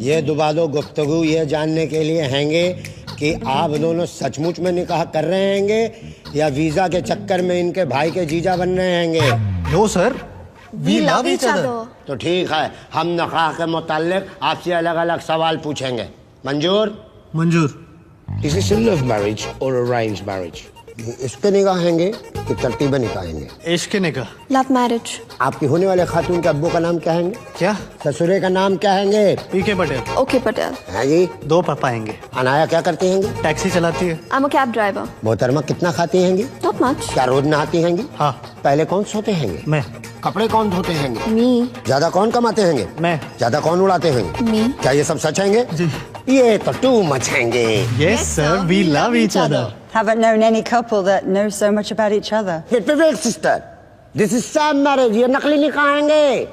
ये दुबादो गुफ्तगू ये जानने के लिए हैंगे कि आप दोनों सचमुच में निकाह कर रहे हैंगे या वीजा के चक्कर में इनके भाई के जीजा बन रहे हैंगे। No sir, we love each other. तो ठीक है, हम निकाह के मुताल्लिक आपसे अलग अलग सवाल पूछेंगे। मंजूर? मंजूर। Is this a love marriage or arranged marriage? इसके निकाह हैंगे कि तरतीबे निकाह हैंगे? इश्क निकाह। Love marriage. आपकी होने वाले खातून के अब्बू का नाम क्या हैंगे? क्या? ससुरे का नाम क्या हैंगे? पीके पटेल। ओके पटेल। है जी। 2 पापा हैंगे। अनाया क्या करती हैंगी? टैक्सी चलाती है। I am a cab driver. मोहतरमा कितना खाती हैंगी? Not much. क्या रोज नहाती हैंगी? हाँ। पहले कौन सोते हैंगे? मैं। कपड़े कौन धोते हैंगे? मी। ज्यादा कौन कमाते हैंगे? मैं। ज्यादा कौन उड़ाते हैंगे? मी। क्या ये सब सच हैंगे? जी। ये तो टू मच हैंगे। Yes sir, we love each other. Haven't known any couple that knows so much about each other. Wait, sister. This is sham marriage. ये नकली निकाह हैंगे।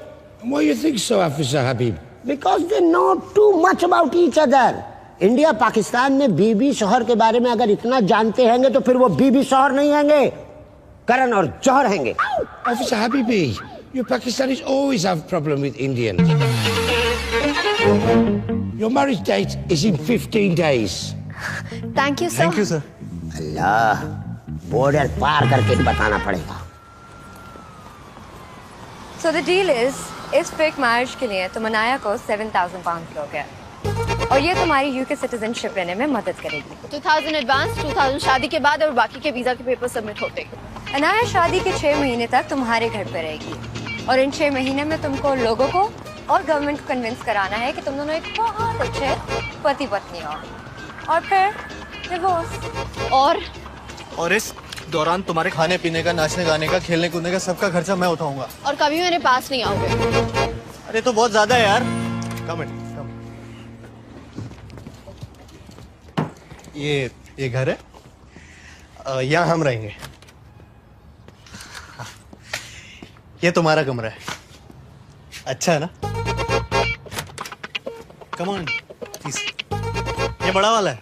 Why you think so, Hafiza Habib? Because they know too much about each other. India Pakistan में बीबी शोहर के बारे में अगर इतना जानते हैंगे तो फिर वो बीबी शोहर नहीं हैंगे, करण और जौहर हैंगे। Hafiza Habibi, you Pakistanis always have problem with Indians. Your marriage date is in 15 days. Thank you sir. Thank you sir. Allah, border पार करके बताना पड़ेगा। So the deal is, इस फेक मैरिज के लिए तुम अनाया को 7,000 पाउंड दोगे और ये तुम्हारी यूके सिटीजनशिप लेने में मदद करेगी। 2000 एडवांस, 2000 शादी के बाद और बाकी के वीजा के पेपर सबमिट होते। अनाया शादी के 6 महीने तक तुम्हारे घर पे रहेगी और इन 6 महीने में तुमको लोगों को और गवर्नमेंट को कन्विंस कराना है कि तुम दोनों एक बहुत अच्छे पति पत्नी हो और फिर डिवोर्स। और इस दौरान तुम्हारे खाने पीने का, नाचने गाने का, खेलने कूदने का सबका खर्चा मैं उठाऊंगा। और कभी मेरे पास नहीं आओगे। अरे तो बहुत ज्यादा है यार। कम। ये घर है, यहाँ हम रहेंगे। ये तुम्हारा कमरा है, अच्छा है ना? Come on please. ये बड़ा वाला है,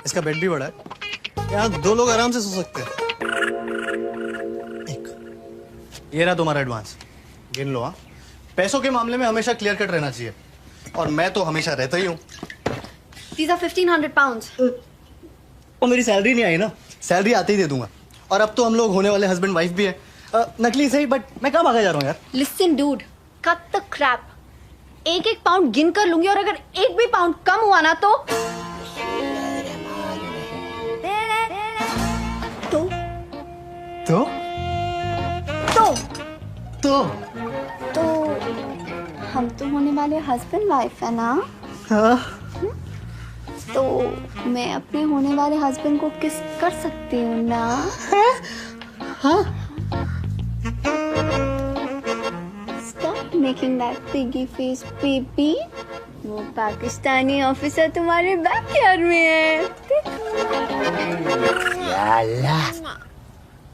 इसका बेड भी बड़ा है, यहाँ 2 लोग आराम से सो सकते हैं। ये रहा तुम्हारा एडवांस, गिन लो। हाँ, पैसों के मामले में हमेशा क्लियर कट रहना चाहिए और मैं तो हमेशा रहता ही हूँ। These are 1500 pounds. और मेरी सैलरी नहीं आई ना, सैलरी आते ही दे दूंगा। और अब तो हम लोग होने वाले हस्बैंड वाइफ भी है। नकली सही, बट मैं कहाँ भागा जा रहा हूँ यार? Listen dude, cut the crap. 1-1 pound गिन कर लूंगी और अगर 1 भी पाउंड कम हुआ ना तो तो हम तो होने वाले हस्बैंड वाइफ है ना? हाँ। तो मैं अपने होने वाले हस्बैंड को किस कर सकती हूँ ना? हाँ। Stop making that piggy face, baby. वो पाकिस्तानी ऑफिसर तुम्हारे बैकयार्ड में है। या अल्लाह,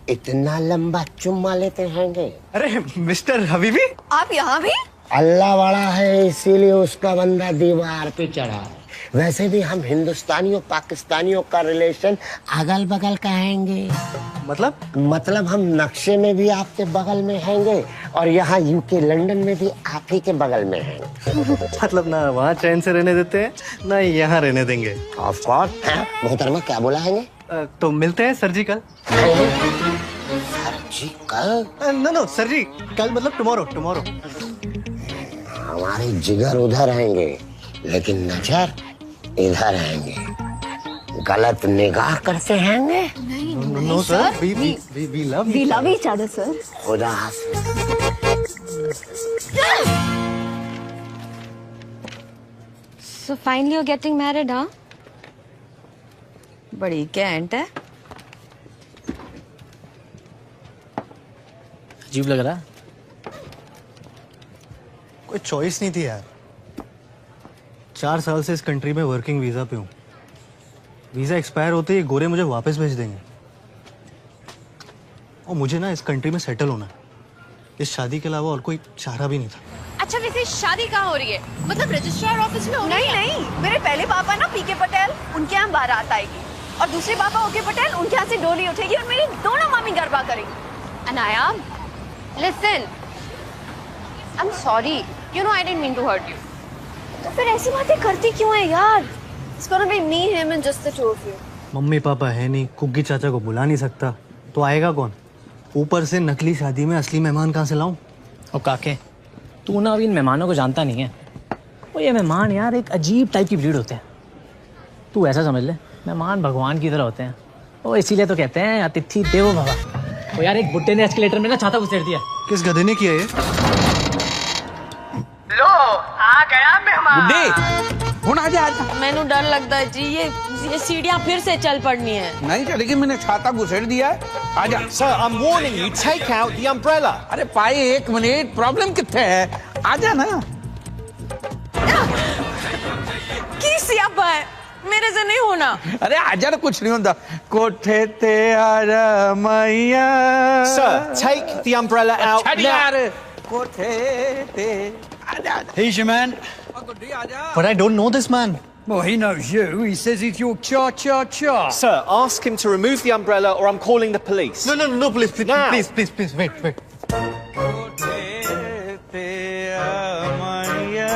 इतना लंबा चुम्मा लेते हैंगे। अरे मिस्टर हबीबी, आप यहाँ भी? अल्लाह बड़ा है इसीलिए उसका बंदा दीवार पे चढ़ा है। वैसे भी हम हिंदुस्तानियों पाकिस्तानियों का रिलेशन अगल बगल का हैंगे। मतलब हम नक्शे में भी आपके बगल में हैंगे और यहाँ यूके लंदन में भी आप ही के बगल में हैं। मतलब ना वहाँ चैन से रहने देते हैं ना यहाँ रहने देंगे। Of course. मोहतरमा क्या बोला हैंगे? तो मिलते हैं सर जी कल। सर जी कल? नो सर जी कल मतलब टुमारो। हमारे जिगर उधर रहेंगे लेकिन नजर इधर रहेंगे। गलत निगाह करते हैंगे। No sir, we love each other sir. खुदा हाफिज। So finally you're getting married, huh? बड़ी कैंट है। अजीब लग रहा है। कोई चॉइस नहीं थी यार। 4 साल से इस कंट्री में वर्किंग वीजा पे हूँ। वीजा एक्सपायर होते ही गोरे मुझे वापस भेज देंगे और मुझे ना इस कंट्री में सेटल होना है। इस शादी के अलावा और कोई चारा भी नहीं था। अच्छा वैसे शादी कहाँ हो रही है? मतलब रजिस्ट्रार ऑफिस में हो रही है? नहीं, मेरे पहले पापा ना पीके पटेल, उनके यहाँ बारात आएगी और दूसरे पापा ओके पटेल, उनके यहाँ से डोली उठेगी और मेरी दोनों मामी गरबा करेंगी। Anaya, listen, I'm sorry, you know I didn't mean to hurt you. तो फिर ऐसी बातें करती क्यों है यार? It's gonna be me, him and just the two of you. Mummy papa है नहीं, कुग्गी चाचा को बुला नहीं सकता, तो आएगा कौन? ऊपर से नकली शादी में असली मेहमान कहाँ से लाऊं? और काके, तू ना अभी इन मेहमानों को जानता नहीं है। वो ये मेहमान यार एक अजीब टाइप की ब्रीड होते हैं। तू ऐसा समझ ले, मेहमान भगवान की तरह होते हैं। वो इसीलिए तो कहते हैं अतिथि देवो भव। वो यार एक बुड्ढे ने एस्केलेटर में ना छाता घुसेड़ दिया। किस गधे ने किया ये? लो आ गया मेहमान। बुड्ढे हुण आजा आजा। मैनू डर लगता है जी, ये सीढ़ियाँ फिर से चल पड़नी है। नहीं चलेगी, मैंने छाता घुसेड़ दिया है। आजा। Sir, I'm warning you, take out the umbrella. अरे पाई एक मिनट, प्रॉब्लम कितने है? आजा ना। की सियापा है, मेरे से नहीं होना। अरे आजा ना, कुछ नहीं होता। कोठे ते आजा मैया। Sir, take the umbrella out अच्छा now. यार, कोठे ते आजा आजा। He's your man. But I don't know this man. Well, he knows you. He says he's your cha-cha-cha. Sir, ask him to remove the umbrella or I'm calling the police. No, please, Now. please, wait. कोठे ते मैया,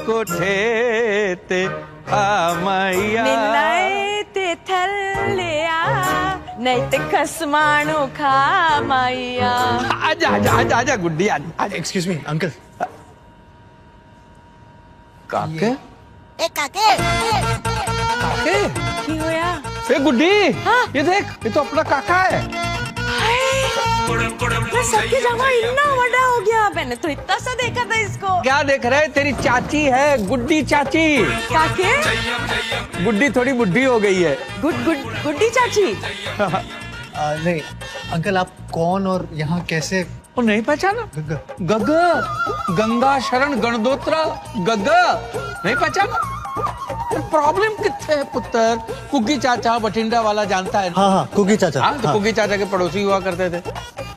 कोठे ते मैया। निन्नाए ते थल्लिया, नहीं ते खसमानो खा माइया। आजा आजा आजा आजा गुड्डी आजा। Excuse me, uncle. काके? ए काके, काके? की होया? ए गुड्डी, हाँ? ये देख, ये तो अपना काका है। मैं सबके जमा इतना बड़ा हो गया, मैंने तो इतना सा देखा था इसको। क्या देख रहे? तेरी चाची है, गुड्डी चाची। काके? गुड्डी थोड़ी बुड्ढी हो गई है। गुड्डी चाची। नहीं, अंकल आप कौन और यहाँ कैसे? वो नहीं पहचाना? गग्गा, गंगा शरण गणदोत्रा गग्गा, नहीं पहचाना? प्रॉब्लम कितने है पुत्र? कुग्गी चाचा बठिंडा वाला जानता है? हाँ, कुग्गी चाचा। हाँ, तो कुग्गी चाचा के पड़ोसी हुआ करते थे।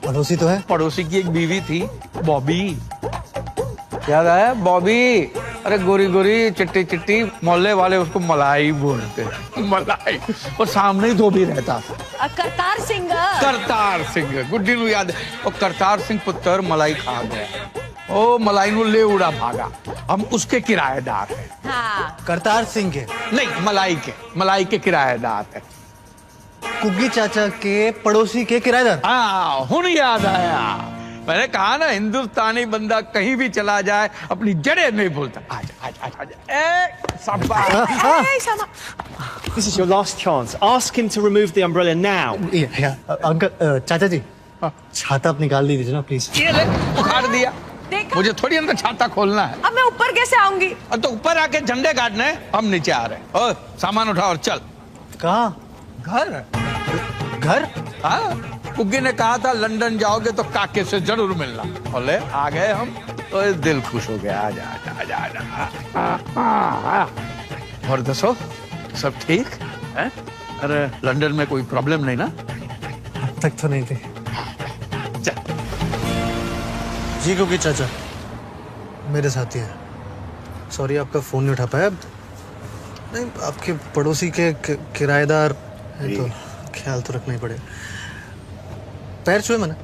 पड़ोसी तो है। पड़ोसी की एक बीवी थी, बॉबी। याद आया? बॉबी। अरे गोरी गोरी चिट्टी चिट्टी, मोहल्ले वाले उसको मलाई बोलते। मलाई। और सामने ही धोबी रहता था। करतार सिंह। करतार सिंह, गुड्डी नु याद है। और करतार सिंह पुत्र मलाई खा गया। ओ मलाई नु ले उड़ा भागा। हम उसके किराएदार हैं। हाँ। करतार सिंह के नहीं, मलाई के किराएदार हैं। कुग्गी चाचा के पड़ोसी के किराएदार। हाँ, हुन याद आया। मैंने कहा ना, हिंदुस्तानी बंदा कहीं भी चला जाए अपनी जड़ें नहीं भूलता। आजा आजा आजा। ए शाबाश। This is your last chance. Ask him to remove the umbrella now. Uncle, चाचा जी, छाता आप निकाल दीजिए ना प्लीज। ये ले, उखाड़ दिया। मुझे थोड़ी अंदर छाता खोलना है। अब मैं ऊपर कैसे आऊंगी? अब तो ऊपर आके झंडे गाड़ने, हम नीचे आ रहे हैं। ओ, सामान उठा और चल। कहाँ? घर? हाँ, कुग्गी ने कहा था लंदन जाओगे तो काके से जरूर मिलना। बोले आ गए हम, तो दिल खुश हो गया। आजा आजा आजा आजा। और दसो, सब ठीक है? अरे लंदन में कोई प्रॉब्लम नहीं ना? अब तक तो नहीं थी। चल। जी कुग्गी चाचा, मेरे साथी हैं। सॉरी आपका फोन नहीं उठा पाया। नहीं, आपके पड़ोसी के किराएदार हैं तो ख्याल तो रखना ही पड़ेगा। पैर छुए मैंने?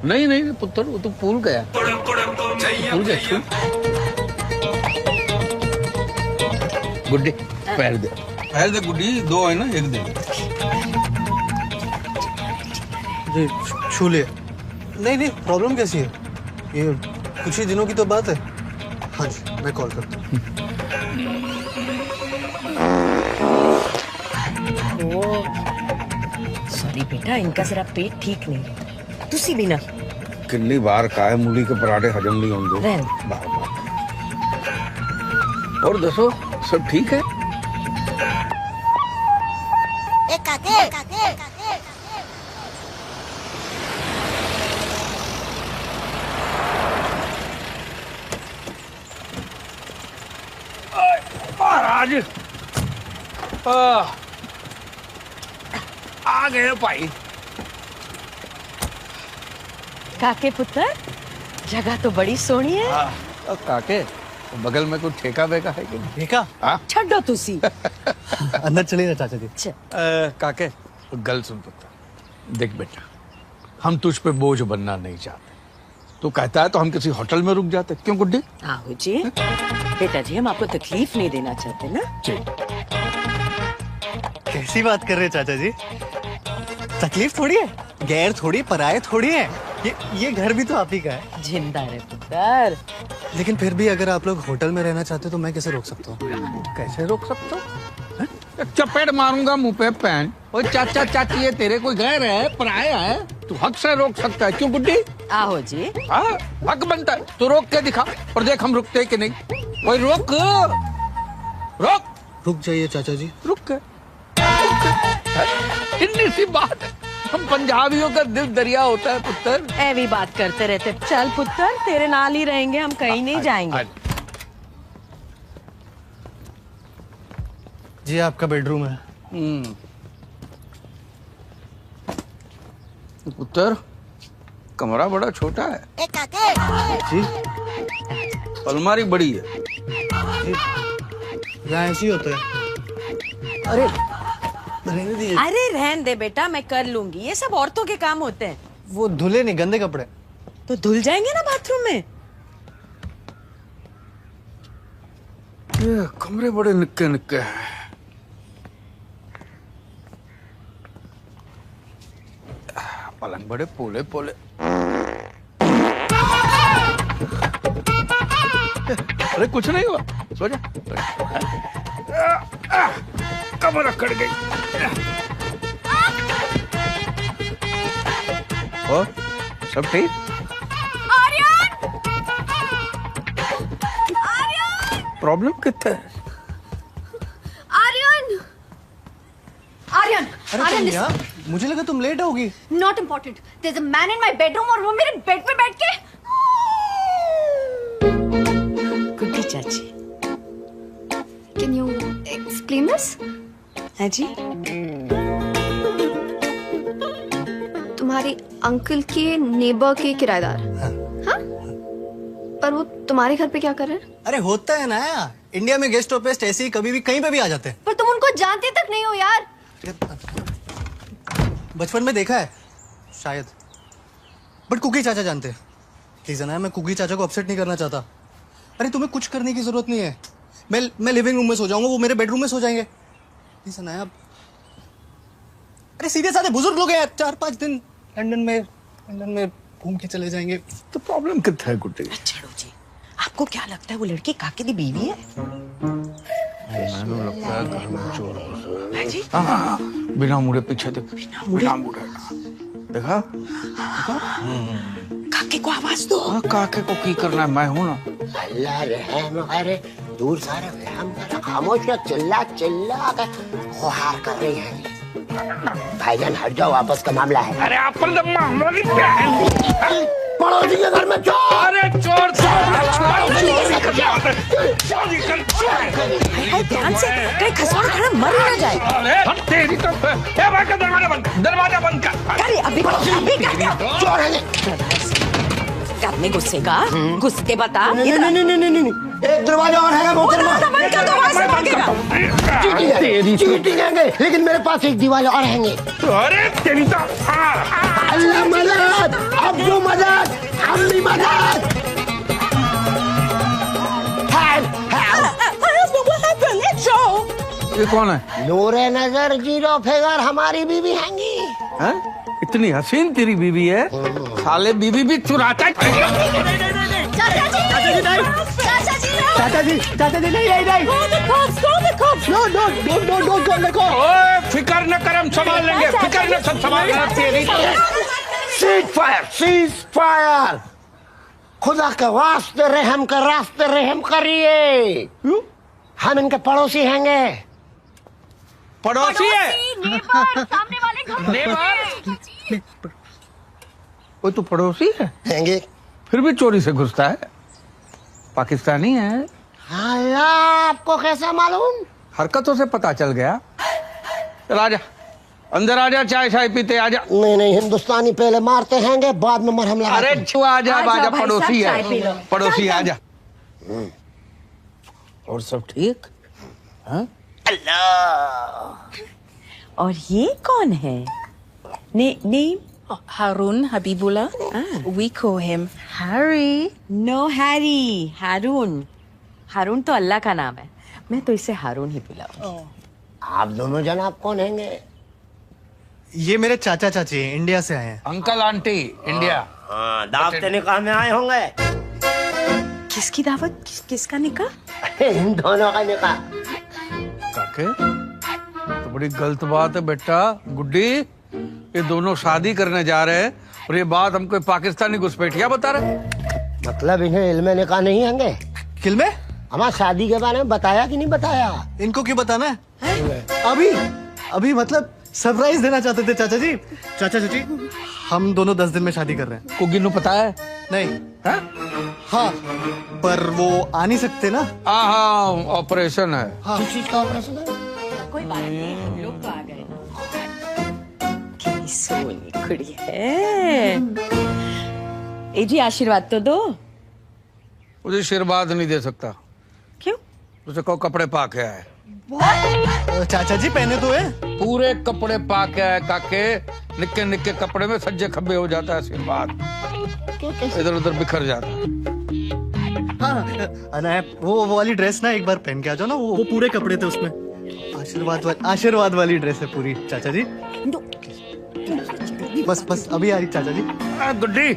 नहीं पुत्र, वो तो भूल गया। भूल गया। छू गुड्डी, पैर दे गुड्डी। दो है ना, एक दे। जी छू लिया। नहीं, प्रॉब्लम कैसी है? ये कुछ ही दिनों की तो बात है। हाँ जी, मैं कॉल करता हूँ। सॉरी बेटा, इनका जरा पेट ठीक नहीं। तुसी भी ना कितनी बार खाए मूली के पराठे हजम नहीं होंगे। बार बार। और दसो, सब ठीक है? महाराज आ गए भाई। काके पुत्र, जगह तो बड़ी सोहनी है। काके, बगल में कोई ठेका बेका है कि नहीं? ठेका? छड्डो तुसी। अंदर चलिए ना चाचा जी। काके, गल सुन पुत्र। देख बेटा, हम तुझ पे बोझ बनना नहीं चाहते। तू कहता है तो हम किसी होटल में रुक जाते। क्यों गुड्डी? आहो जी, बेटा जी हम आपको तकलीफ नहीं देना चाहते ना। कैसी बात कर रहे हैं चाचा जी? तकलीफ थोड़ी है, गैर थोड़ी, पराये थोड़ी है। ये घर भी तो आप ही का है। जिंदा रहे पुत्र। लेकिन फिर भी अगर आप लोग होटल में रहना चाहते हो तो मैं कैसे रोक सकता हूँ? कैसे रोक सकता हूँ? चपेट मारूंगा मुंह पे पैन। ओ चाचा चाची ये तेरे कोई गैर है, पराया है, तू हक से रोक सकता है। क्यों गुड्डी? आहो जी। हाँ हक बनता है, तू रोक के दिखा और देख हम रुकते हैं कि नहीं। कोई रोक रुक जाइए चाचा जी। रुक के इतनी सी बात है। हम पंजाबियों का दिल दरिया होता है पुत्र। ऐवी बात करते रहते। चल पुत्र तेरे नाल ही रहेंगे, हम कहीं नहीं जाएंगे। जी आपका बेडरूम है। पुत्र कमरा बड़ा छोटा है जी। अलमारी बड़ी है। यहाँ ऐसे ही होता है। अरे रहने दीजिए। अरे रहन दे बेटा, मैं कर लूंगी। ये सब औरतों के काम होते हैं। वो धुले नहीं, गंदे कपड़े। तो धुल जाएंगे ना बाथरूम में। ये कमरे बड़े निक्के निक्के हैं। पलंग बड़े पोले पोले। अरे कुछ नहीं हुआ, सो जा। कमर अकड़ गई। और सब ठीक? प्रॉब्लम कितना है? आर्यन तुम यहाँ? मुझे लगा तुम लेट होगी। Not important. There's a man in my bedroom और वो मेरे बेड पे बैठ के। गुड्डी चाची। Can you explain this? है जी। तुम्हारे अंकल के नेबर के किराएदार। हाँ? पर वो तुम्हारे घर पे क्या कर रहे हैं? अरे होता है ना, इंडिया में गेस्ट ऑफ ऐसे ही कभी भी कहीं पे भी आ जाते हैं। पर तुम उनको जानते तक नहीं हो यार। बचपन में देखा है शायद, बट कुकी चाचा जानते हैं। प्लीज ना, मैं कुकी चाचा को अपसेट नहीं करना चाहता। अरे तुम्हें कुछ करने की जरूरत नहीं है। मैं लिविंग रूम में सो जाऊंगा, वो मेरे बेडरूम में सो जाएंगे। प्लीज ना आप। अरे सीधे साधे बुजुर्ग लोग हैं यार, 4-5 दिन लंदन में घूम के चले जाएंगे। तो प्रॉब्लम कितना है गुड्डी? छोड़ो जी, आपको क्या लगता है वो लड़की काके दी बीवी है? मैंने लगता है घर में चोर है जी। हाँ, बिना मुड़े पीछे देख। बिना मुड़े देखा? काके को आवाज दो। हाँ, काके को की करना है, मैं हूँ ना। अल्लाह रहम करे, दूर सारे रहम करे, खामोश कर, चिल्ला कर गुहार कर रही है। भाईजान हट जाओ, आपस का मामला है। अरे अपन मामला क्या है? पड़ोसी के घर में चोर। अरे चोर ध्यान से, कहीं खसौड़ खड़ा मर ना जाए। तेरी तो दरवाजा बंद कर। अरे अभी चोर है। अपने गुस्से का गुस्से बता। नहीं, एक दरवाजा और है मोहतरमा। चीटिंग है, लेकिन मेरे पास एक दीवार और हैंगे। अरे तेरी तो अल्लाह मदद, अब्दू मदद, अम्मी मदद। ये कौन है? नूरे नजर जीरो फिगर हमारी बीवी हैंगी। हैं? इतनी हसीन तेरी बीवी है, साले बीवी भी चुराता है। चाचा जी नहीं। ओए फिकर न कर, हम संभाल लेंगे। फिकर न, सब संभाल लेंगे। तेरी सीज फायर। खुदा के वास्ते रहम कर, रास्ते रहम करिए। हम इनके पड़ोसी हैंगे। पड़ोसी है? सामने वाले घर वो तो पड़ोसी है हैंगे, फिर भी चोरी से घुसता है। पाकिस्तानी है। हाँ, आपको कैसा मालूम? हरकतों से पता चल गया। चल आजा, अंदर आजा, चाय शाय पीते आजा। नहीं, हिंदुस्तानी पहले मारते हैंगे, बाद में मरहम लगाते। अरे आजा, पड़ोसी है, पड़ोसी आजा। और सब ठीक? हाँ? अल्लाह। और ये कौन है? Name Harun Habibullah. We call him Harry. No Harry, Harun. हारून तो अल्लाह का नाम है, मैं तो इसे हारून ही बुलाऊं। आप दोनों जनाब कौन हैंगे? ये मेरे चाचा चाची हैं, इंडिया से आए हैं। Uncle aunty India. हाँ, दावत निकाह में आए होंगे। किसकी दावत? किसका निकाह? इन दोनों का निकाह। काके तो बड़ी गलत बात है बेटा। गुड्डी, ये दोनों शादी करने जा रहे हैं और ये बात हमको पाकिस्तानी घुसपैठिया बता रहे। मतलब इन्हें इल्मे निकाह नहीं हैंगे? किल में हमारा शादी के बारे में बताया कि नहीं बताया? इनको क्यों बताना है? अभी मतलब सरप्राइज देना चाहते थे चाचा जी। चाचा चाची, हम दोनों 10 दिन में शादी कर रहे हैं। कुगी नु पता है? नहीं। है? हाँ, पर वो आ नहीं सकते ना। हाँ, ऑपरेशन है। हाँ। किस चीज का ऑपरेशन है? कोई बात नहीं, लोग तो आ गए। कितनी सोनी कुड़ी है। ए जी, आशीर्वाद तो दो। मुझे आशीर्वाद नहीं दे सकता। क्यों? उसे कहो कपड़े पा के आए। चाचा जी पहने तो है। पूरे कपड़े पा के आए काके। निक्के निक्के कपड़े में सज्जे खब्बे हो जाता है आशीर्वाद, इधर उधर बिखर जाता है। हाँ, वो वाली ड्रेस ना एक बार पहन के आ जाओ ना, वो पूरे कपड़े थे उसमें। आशीर्वाद वाली ड्रेस है पूरी चाचा जी। बस अभी आ रही चाचा जी। गुड्डी,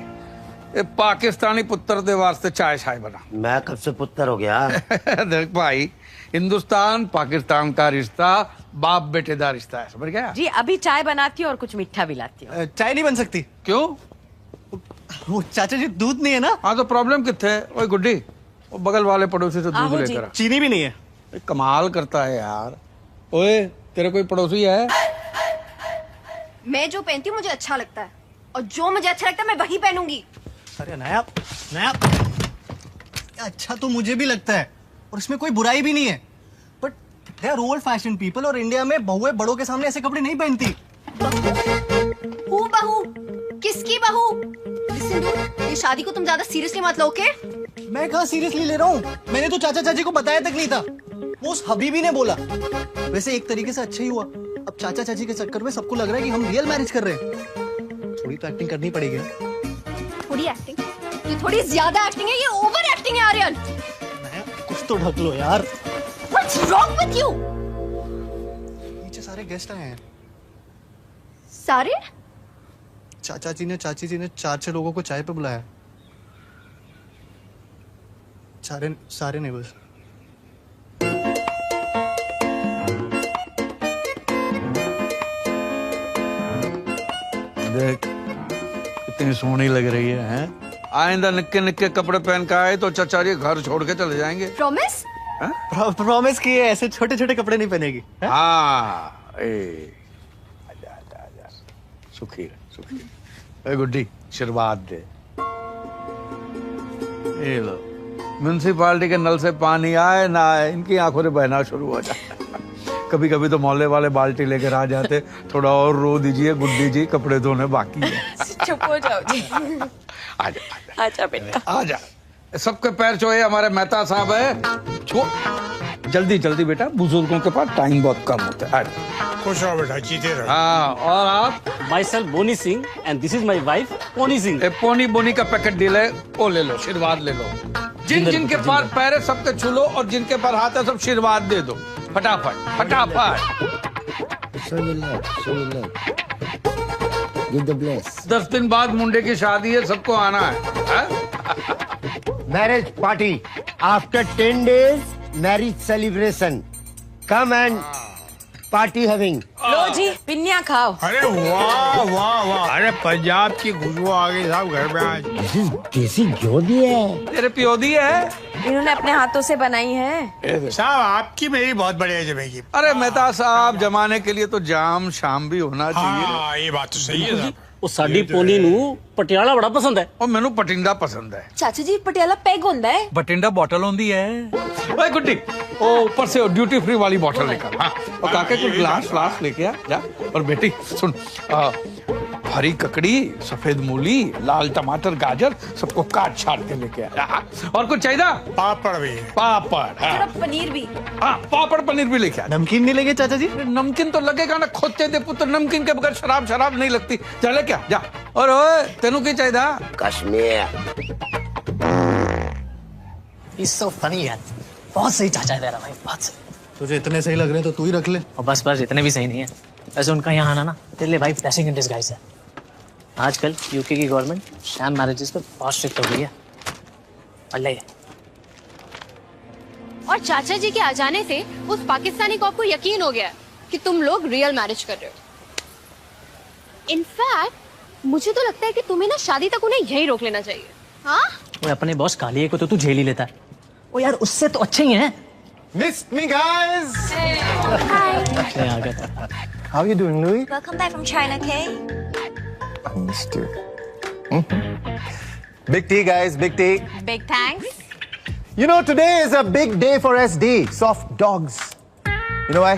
ये पाकिस्तानी पुत्र दे वास्ते चाय शाय बना। मैं कब से पुत्र हो गया? देख भाई, हिंदुस्तान पाकिस्तान का रिश्ता बाप बेटे का रिश्ता है, समझ गया? जी अभी चाय बनाती हूँ और कुछ मीठा भी लाती हूँ। चाय नहीं बन सकती। क्यों? वो चाचा जी दूध नहीं है ना। हाँ तो प्रॉब्लम कितने है? ओए गुड्डी, वो बगल वाले पड़ोसी से दूध लेकर आ। चीनी भी नहीं है। कमाल करता है यार। ओए, तेरे कोई पड़ोसी है? मैं जो पहनती हूँ मुझे अच्छा लगता है, और जो मुझे अच्छा लगता है मैं वही पहनूंगी। अरे नया अच्छा तो मुझे भी लगता है, और इसमें कोई बुराई भी नहीं है, but they are old fashion people, और इंडिया में बहुएं बड़ों के सामने ऐसे कपड़े नहीं पहनती। बहू? किसकी बहू? Listen dude, ये शादी को तुम ज्यादा सीरियसली मत लो, ओके? मैं कहाँ सीरियसली ले रहा हूँ? मैंने तो चाचा चाची को बताया तक नहीं था, वो उस हबीबी ने बोला। वैसे एक तरीके से अच्छा ही हुआ, अब चाचा चाची के चक्कर में सबको लग रहा है कि हम रियल मैरिज कर रहे हैं। थोड़ी तो एक्टिंग करनी पड़ेगी। थोड़ी एक्टिंग? ये थोड़ी ज्यादा एक्टिंग है, ये ओवर एक्टिंग है आर्यन। कुछ तो ढक लो यार। What's wrong with you? नीचे सारे गेस्ट आए हैं। सारे? चाचा जी ने चाची जी ने 4-6 लोगों को चाय पे बुलाया। सारे नेबर्स। देख कितनी सोहनी लग रही है, हैं? आइंदा निक्के निक्के कपड़े पहन के आए तो चाचा जी घर छोड़ के चले जाएंगे। प्रॉमिस? प्रॉमिस किए, ऐसे छोटे छोटे कपड़े नहीं पहनेगी। हाँ, आजा सुखी रहे। गुड्डी, आशीर्वाद दे। ये लो, म्यूनसिपालिटी के नल से पानी आए ना आए, इनकी आंखों से बहना शुरू हो जाता। कभी कभी तो मोहल्ले वाले बाल्टी लेकर आ जाते, थोड़ा और रो दीजिए गुड्डी जी, कपड़े धोने बाकी है। चुप हो जाओ जी। आजा बेटा, आजा। सबके पैर छुए, हमारे मेहता साहब है। छो जल्दी जल्दी बेटा, बुजुर्गों के पास टाइम बहुत कम होता है। खुश रहो बेटा, जीते रहो। हाँ, और आप? Myself Boni Singh and this is my wife Poni Singh. Poni Boni का पैकेट डील है, वो ले लो, आशीर्वाद ले लो। जिनके पास पैर है सबके छू लो, और जिनके पास हाथ है सब आशीर्वाद दे दो, फटाफट। Show your love. Give the bless. 10 दिन बाद मुंडे की शादी है, सबको आना है। Marriage party after 10 days. Marriage celebration. Come and party having. लो जी, पिन्नियाँ खाओ। अरे वाह, अरे पंजाब की खुशबू आ गई साहब घर में आज। देसी घी दी है। तेरे पियोदी है? इन्होंने अपने हाथों से बनाई है। साहब आपकी मेरी बहुत बढ़िया जमेगी। अरे मेहता साहब, जमाने के लिए तो जाम शाम भी होना चाहिए। हाँ, ये बात तो सही है साहब। ਉਹ ਸਾਡੀ ਪੋਨੀ ਨੂੰ ਪਟਿਆਲਾ ਬੜਾ ਪਸੰਦ ਹੈ। और मैनू पटिंडा पसंद है। चाचा जी पटियाला पैग होता है। बटिंडा बॉटल होती है। ओए गुड्डी, ओ ऊपर से ड्यूटी फ्री वाली बॉटल निकाल। हाँ, और काके को ग्लास फ्लास लेके आ जा। और बेटी सुन, हरी ककड़ी, सफेद मूली, लाल टमाटर, गाजर सबको काट छाट के लेके आया। और कुछ चाहिए? पापड़ भी। पापड़, हाँ। पनीर भी। हाँ, पापड़ पनीर भी लेके आया। नमकीन नहीं लेंगे चाचा जी? नमकीन तो लगेगा ना, खोदते दे पुत्र, नमकीन के बगैर शराब नहीं लगती। चले क्या जा। और ओए तेनू की चाहिए? कश्मीर। He's so funny यार, बहुत सही चाचा है तेरा भाई, बहुत सही। तुझे इतने सही लग रहे हैं तो तू ही रख ले। और बस इतने भी सही नहीं है। वैसे उनका यहाँ आना ना तेरे लिए भाई ब्लेसिंग इन डिस्गाइज है। आजकल यूके की गवर्नमेंट शैम मैरिजेस पे बहुत स्ट्रिक्ट हो गई है। अल्लाह। और चाचा जी के आ जाने से उस पाकिस्तानी को यकीन हो गया कि तुम लोग रियल मैरिज कर रहे हो। इनफैक्ट मुझे तो लगता है कि तुम्हें ना शादी तक उन्हें यही रोक लेना चाहिए। हाँ? वो अपने बॉस कालिए को तो तू झेल ही लेता है। वो यार उससे तो अच्छे ही हैं। Missed me, guys. Hi. How are you doing, Louis? Welcome back from China, Kay. I missed you. Big tea, guys. Big tea. Big thanks. You know, today is a big day for SD, soft dogs. You know why?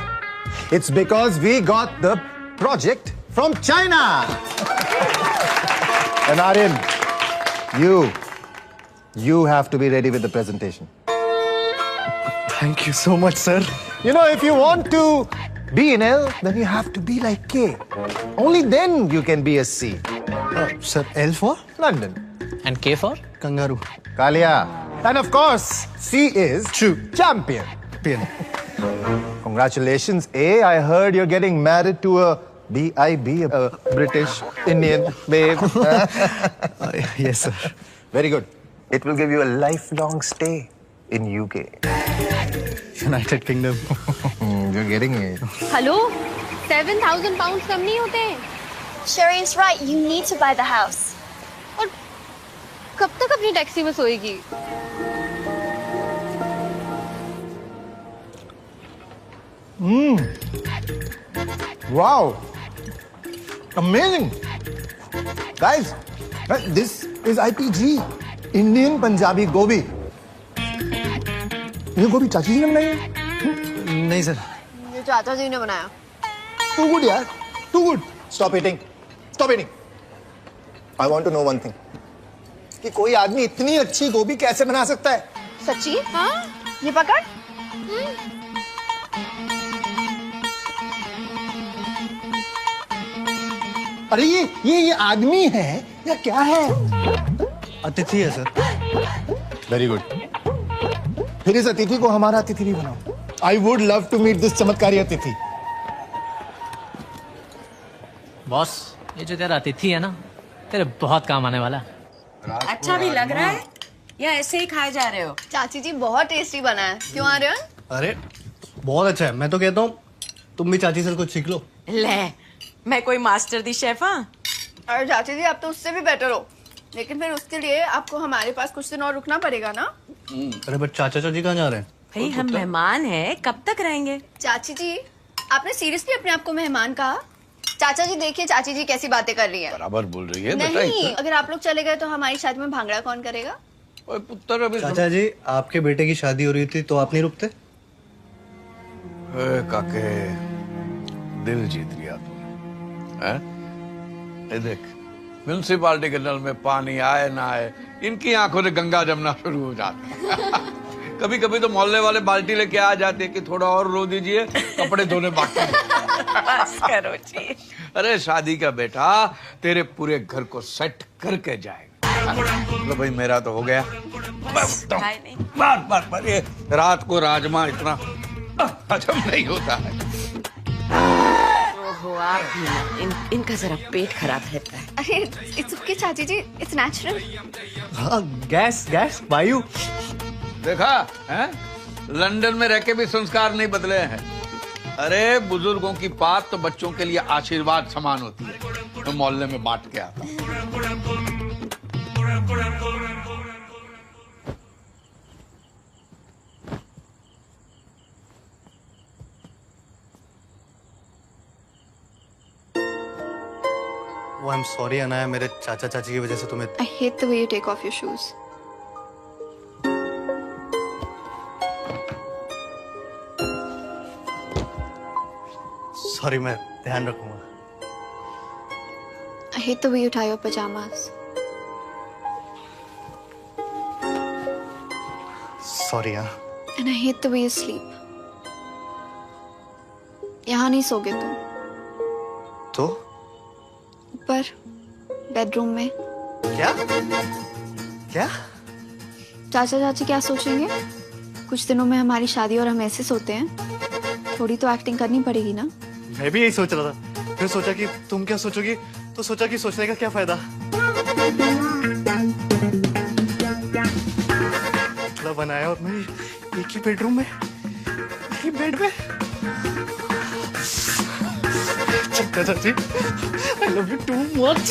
It's because we got the project from China. And Aryan, you have to be ready with the presentation. Thank you so much, sir. You know, if you want to be in L, then you have to be like K. Only then you can be a C. Sir, L for? London. And K for? Kangaroo. Kalia. And of course, C is True. Champion. Congratulations, A. I heard you're getting married to a BIB, a British Indian babe. Yes, sir. Very good. It will give you a lifelong stay in UK. United Kingdom. You're getting it. Hello, 7,000 pounds कम नहीं होते? Shireen's right. You need to buy the house. और कब तक अपनी taxi में सोएगी? Wow. Amazing. Guys, this is IPG. Indian Punjabi Gobi. ये गोभी चाची जी ने बनाई है? नहीं सर। ये चाचा जी ने बनाया। Too good यार. Too good. Stop eating. Stop eating. I want to know one thing. कि कोई आदमी इतनी अच्छी गोभी कैसे बना सकता है? सच्ची? हाँ? ये पकड़। अरे ये आदमी है या क्या है? अतिथि है सर। Very good. फिर इस अतिथि को हमारा अतिथि भी बनाओ। I would love to meet this चमत्कारी अतिथि। बॉस, ये जो तेरा अतिथि है ना, तेरे बहुत काम आने वाला है। अच्छा भी लग रहा है या ऐसे ही खाए जा रहे हो? चाची जी बहुत टेस्टी बना है। क्यों आ रहे हो? अरे बहुत अच्छा है। मैं तो कहता हूँ तुम भी चाची से कुछ सीख लो। ले, मैं कोई मास्टर दी शेफ? हाँ, अरे चाची जी आप तो उससे भी बेटर हो, लेकिन फिर उसके लिए आपको हमारे पास कुछ दिन और रुकना पड़ेगा ना। अरे बट चाचा जी कहाँ जा रहे हैं? भाई हम मेहमान हैं, कब तक रहेंगे? चाची जी आपने सीरियसली अपने आप को मेहमान कहा? चाचा जी देखिए चाची जी कैसी बातें कर रही है। बराबर बोल रही है। नहीं, अगर आप लोग चले गए तो हमारी शादी में भांगड़ा कौन करेगा? ओए पुत्र, अभी चाचा जी आपके बेटे की शादी हो रही थी तो आप नहीं रुकते? काके दिल जीत लिया तूने। हैं? ये देख, म्युनिसिपालिटी के नल में पानी आए ना आए, इनकी आंखों से गंगा जमना शुरू हो जाती। कभी कभी तो मोहल्ले वाले बाल्टी लेके आ जाते कि थोड़ा और रो दीजिए, कपड़े धोने बाकी। बस करो जी। अरे शादी का बेटा तेरे पूरे घर को सेट करके जाएगा। लो भाई मेरा तो हो गया। बार ये रात को राजमा इतना हजम नहीं होता है। ओहो, आप भी ना, इनका जरा पेट खराब रहता है। अरे इट्स ओके चाची जी, इट्स नेचुरल। हाँ, गैस वायु। देखा है? लंदन में रह के भी संस्कार नहीं बदले हैं। अरे बुजुर्गों की बात तो बच्चों के लिए आशीर्वाद समान होती है। तो मोहल्ले में बांट के आता। वो आई एम सॉरी अनाया, मेरे चाचा चाची की वजह से तुम्हें। I hate the way you take off your shoes. Sorry, मैं ध्यान रखूंगा। I hate the way you tie your pajamas. Sorry यार. And I hate the way you sleep. यहाँ नहीं सोगे तुम. तो? ऊपर बेडरूम में. क्या? क्या? चाचा चाची क्या सोचेंगे? कुछ दिनों में हमारी शादी और हम ऐसे सोते हैं. थोड़ी तो एक्टिंग करनी पड़ेगी ना. मैं भी यही सोच रहा था. फिर सोचा कि तुम क्या सोचोगी, तो सोचा कि सोचने का क्या फायदा. मतलब बनाया और मैं एक ही बेडरूम में, एक ही बेड में. चक्का चाची, I love you too much.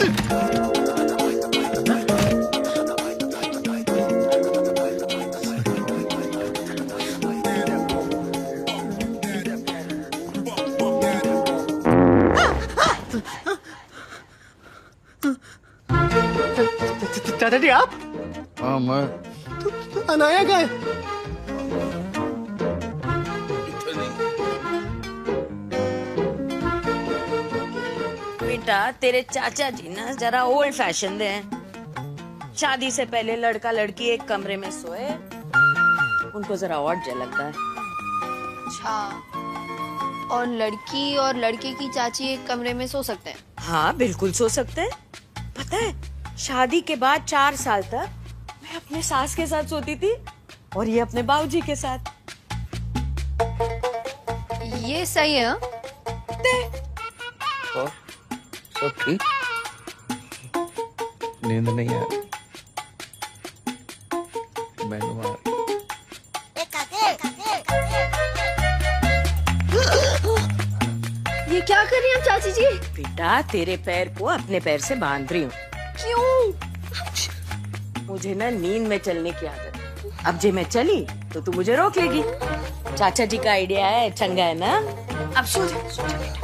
चाचा जी आप? हाँ मैं. अनाया का है. बेटा तेरे चाचा जी ना जरा ओल्ड फैशन हैं. शादी से पहले लड़का लड़की एक कमरे में सोए, उनको जरा ऑड जा लगता है. अच्छा. और लड़की और लड़के की चाची एक कमरे में सो सकते हैं? हाँ बिल्कुल सो सकते हैं. पता है शादी के बाद 4 साल तक मैं अपने सास के साथ सोती थी और ये अपने बाबूजी के साथ. ये सही है. और सब ठीक. नींद नहीं है. मैनू ये क्या कर रही हैं चाची जी? बेटा तेरे पैर को अपने पैर से बांध रही हूँ. क्यों? मुझे ना नींद में चलने की आदत है. अब जे मैं चली तो तू मुझे रोक लेगी. चाचा जी का आइडिया है, चंगा है ना. अब सो जा बेटा.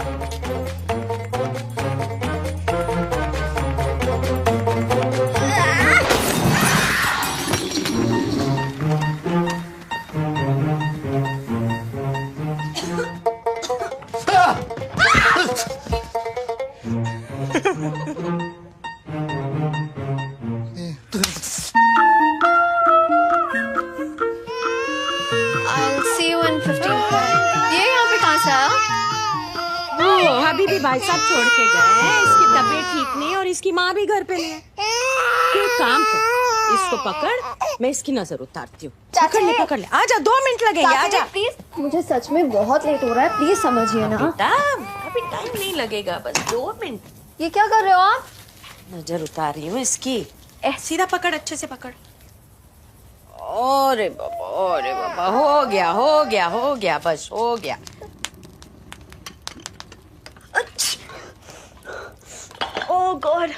अभी भी भाई साहब छोड़ के गए हैं. इसकी तबीयत ठीक नहीं और इसकी माँ भी घर पे नहीं है. एक काम कर, इसको पकड़, मैं इसकी नजर उतारती हूँ. पकड़ ले. आजा 2 मिनट लगेंगे. आजा प्लीज. मुझे सच में बहुत लेट हो रहा है, प्लीज समझिए ना. बेटा अभी टाइम नहीं लगेगा, बस 2 मिनट. ये क्या कर रहे हो आप? नजर उतार रही हूँ इसकी. सीधा पकड़, अच्छे से पकड़. अरे बाबा, हो गया, बस हो गया. Oh God!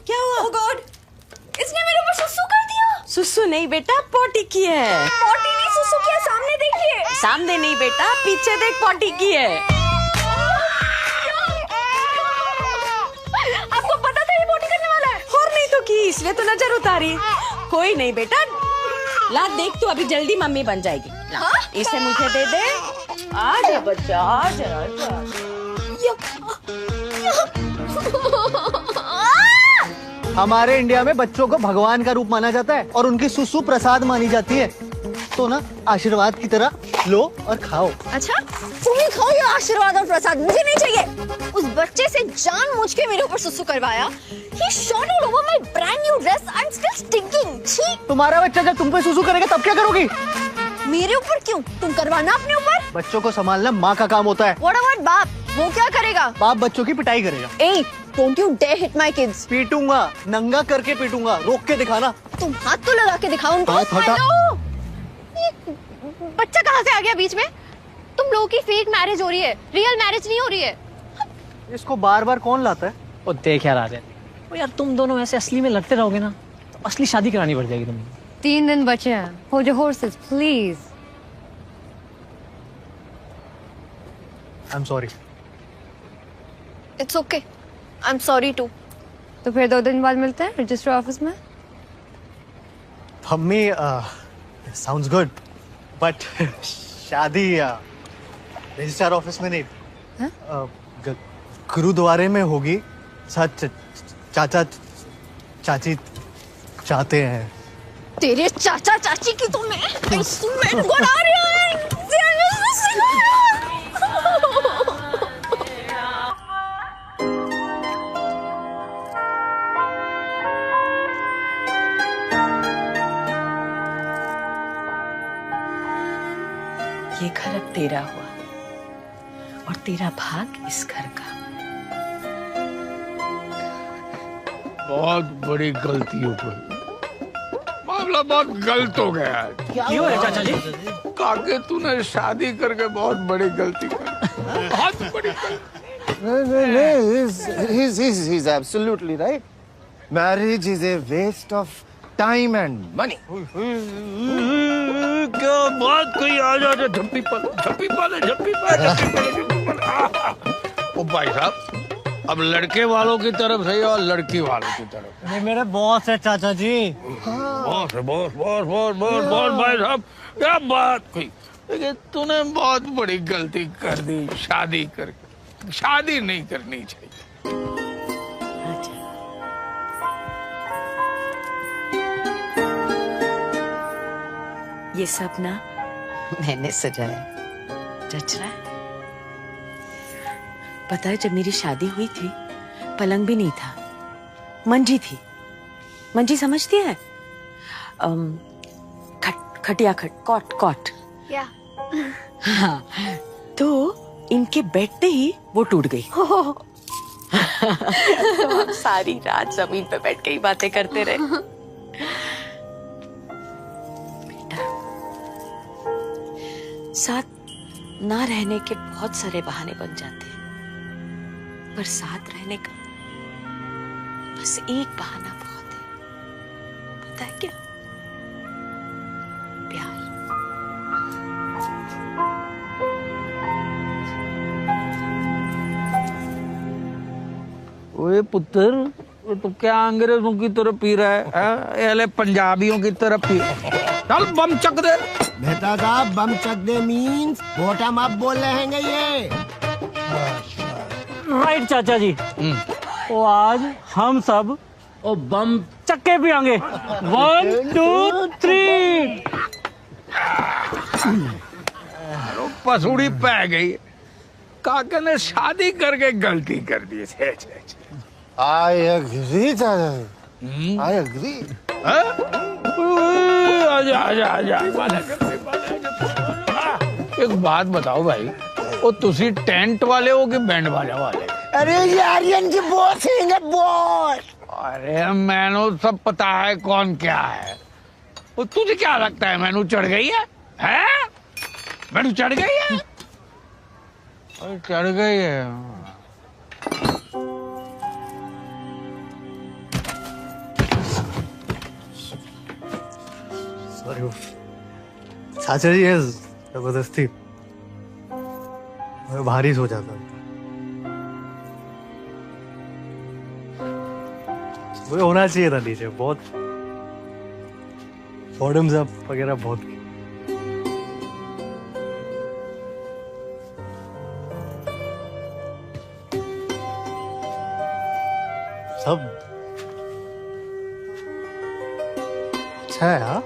क्या हुआ? Oh God! इसने मेरे ऊपर सुसु कर दिया. सुसु नहीं बेटा, पोटी की है. पोटी नहीं, सुसु की है. सामने देखिए. सामने नहीं बेटा, पीछे देख, पोटी की है. आपको पता था ये पोटी करने वाला है? और नहीं तो की, इसलिए तो नजर उतारी. कोई नहीं बेटा, ला देख तू अभी जल्दी मम्मी बन जाएगी. इसे मुझे दे दे. आजा बच्चा, आजा. हमारे इंडिया में बच्चों को भगवान का रूप माना जाता है और उनकी सुसु प्रसाद मानी जाती है. तो ना आशीर्वाद की तरह लो और खाओ. अच्छा तुम ही खाओ ये आशीर्वाद और प्रसाद, मुझे नहीं चाहिए. उस बच्चे से जानबूझ के मेरे ऊपर सुसु करवाया. He shot all over my brand new dress. I'm still stinking. छी. तुम्हारा बच्चा जब तुम पे सुसु करेगा तब क्या करोगी? मेरे ऊपर क्यों? तुम करवाना अपने ऊपर. बच्चों को संभालना माँ का काम होता है. What about बाप? वो क्या करेगा? बाप बच्चों की पिटाई करेगा. Hey, don't you dare hit my kids. पीटूंगा, नंगा करके पीटूंगा. रोक के दिखाना. तुम हाथ तो लगा के दिखाओ उनको. हाथ हटा. बच्चा कहाँ से आ गया बीच में? तुम लोगों की फेक मैरिज हो रही है, रियल मैरिज नहीं हो रही है. इसको बार बार कौन लाता है? ओ देख यार आर्यन, ओ यार तुम दोनों ऐसे असली में लड़ते रहोगे ना तो असली शादी करानी पड़ जाएगी तुम्हें. 3 दिन बचे हैं. Hold your horses, please. I'm sorry. It's okay. I'm sorry too. तो फिर 2 दिन बाद मिलते हैं रजिस्टर ऑफिस में. मम्मी, sounds good, but शादी रजिस्टर ऑफिस में नहीं. गुरुद्वारे में होगी। सच चाचा चाची चाहते हैं। तेरे चाचा चाची की तो मैं इंस्ट्रूमेंट बना रही हूँ। ये घर अब तेरा हुआ और तेरा भाग इस घर का। बहुत बड़ी गलती हो गई, मामला बहुत गलत हो गया है। क्यों है चाचा जी? काके तूने शादी करके बहुत बड़ी गलती कर, बहुत बड़ी गलती। He's absolutely right. Marriage is a waste of time and money. क्या बात कोई आ जा झप्पी पाले। ओ भाई साहब, अब लड़के वालों की तरफ से और लड़की वालों की तरफ। ये मेरे बॉस है चाचा जी। बॉस भाई साहब, क्या बात कोई। लेकिन तूने बहुत बड़ी गलती कर दी शादी करके। शादी नहीं करनी चाहिए। ये सब ना मैंने सजाया। जच रहा है? पता है, जब मेरी शादी हुई थी पलंग भी नहीं था, मंजी थी। मंजी समझती है? खटिया कॉट। क्या? हाँ, तो इनके बैठते ही वो टूट गई। तो हम सारी रात जमीन पे बैठ के ही बातें करते रहे। साथ ना रहने के बहुत सारे बहाने बन जाते हैं, पर साथ रहने का बस एक बहाना बहुत है। पता है क्या? प्यार। ओए पुत्र, ये तो क्या अंग्रेजों की तरह पी रहा है? ये पंजाबियों की तरह पी। चल बम चक दे। बेटा साहब, बम चक दे मीन्स बॉटम अप बोल रहे हैं ये। राइट चाचा जी। तो आज हम सब ओ बम चक्के पियांगे। 1 2 3। पसूड़ी पै गई। काका ने शादी करके गलती कर दी। I agree, चाचा। I agree. आजा। एक बात बताओ भाई, वो तुसी टेंट वाले हो कि बैंड बाजा वाले? अरे ये आर्यन की बॉस है बॉस। अरे मैनू सब पता है कौन क्या है। वो तुझे क्या लगता है मैनू चढ़ गई है? हैं? मैनू चढ़ गई है? अरे चढ़ गई है। सॉरी चाचा जी, जबरदस्ती मैं भारी सो जाता। वो होना चाहिए था नीचे। बहुत बॉटम्स अप वगैरह बहुत की। सब अच्छा है। हाँ,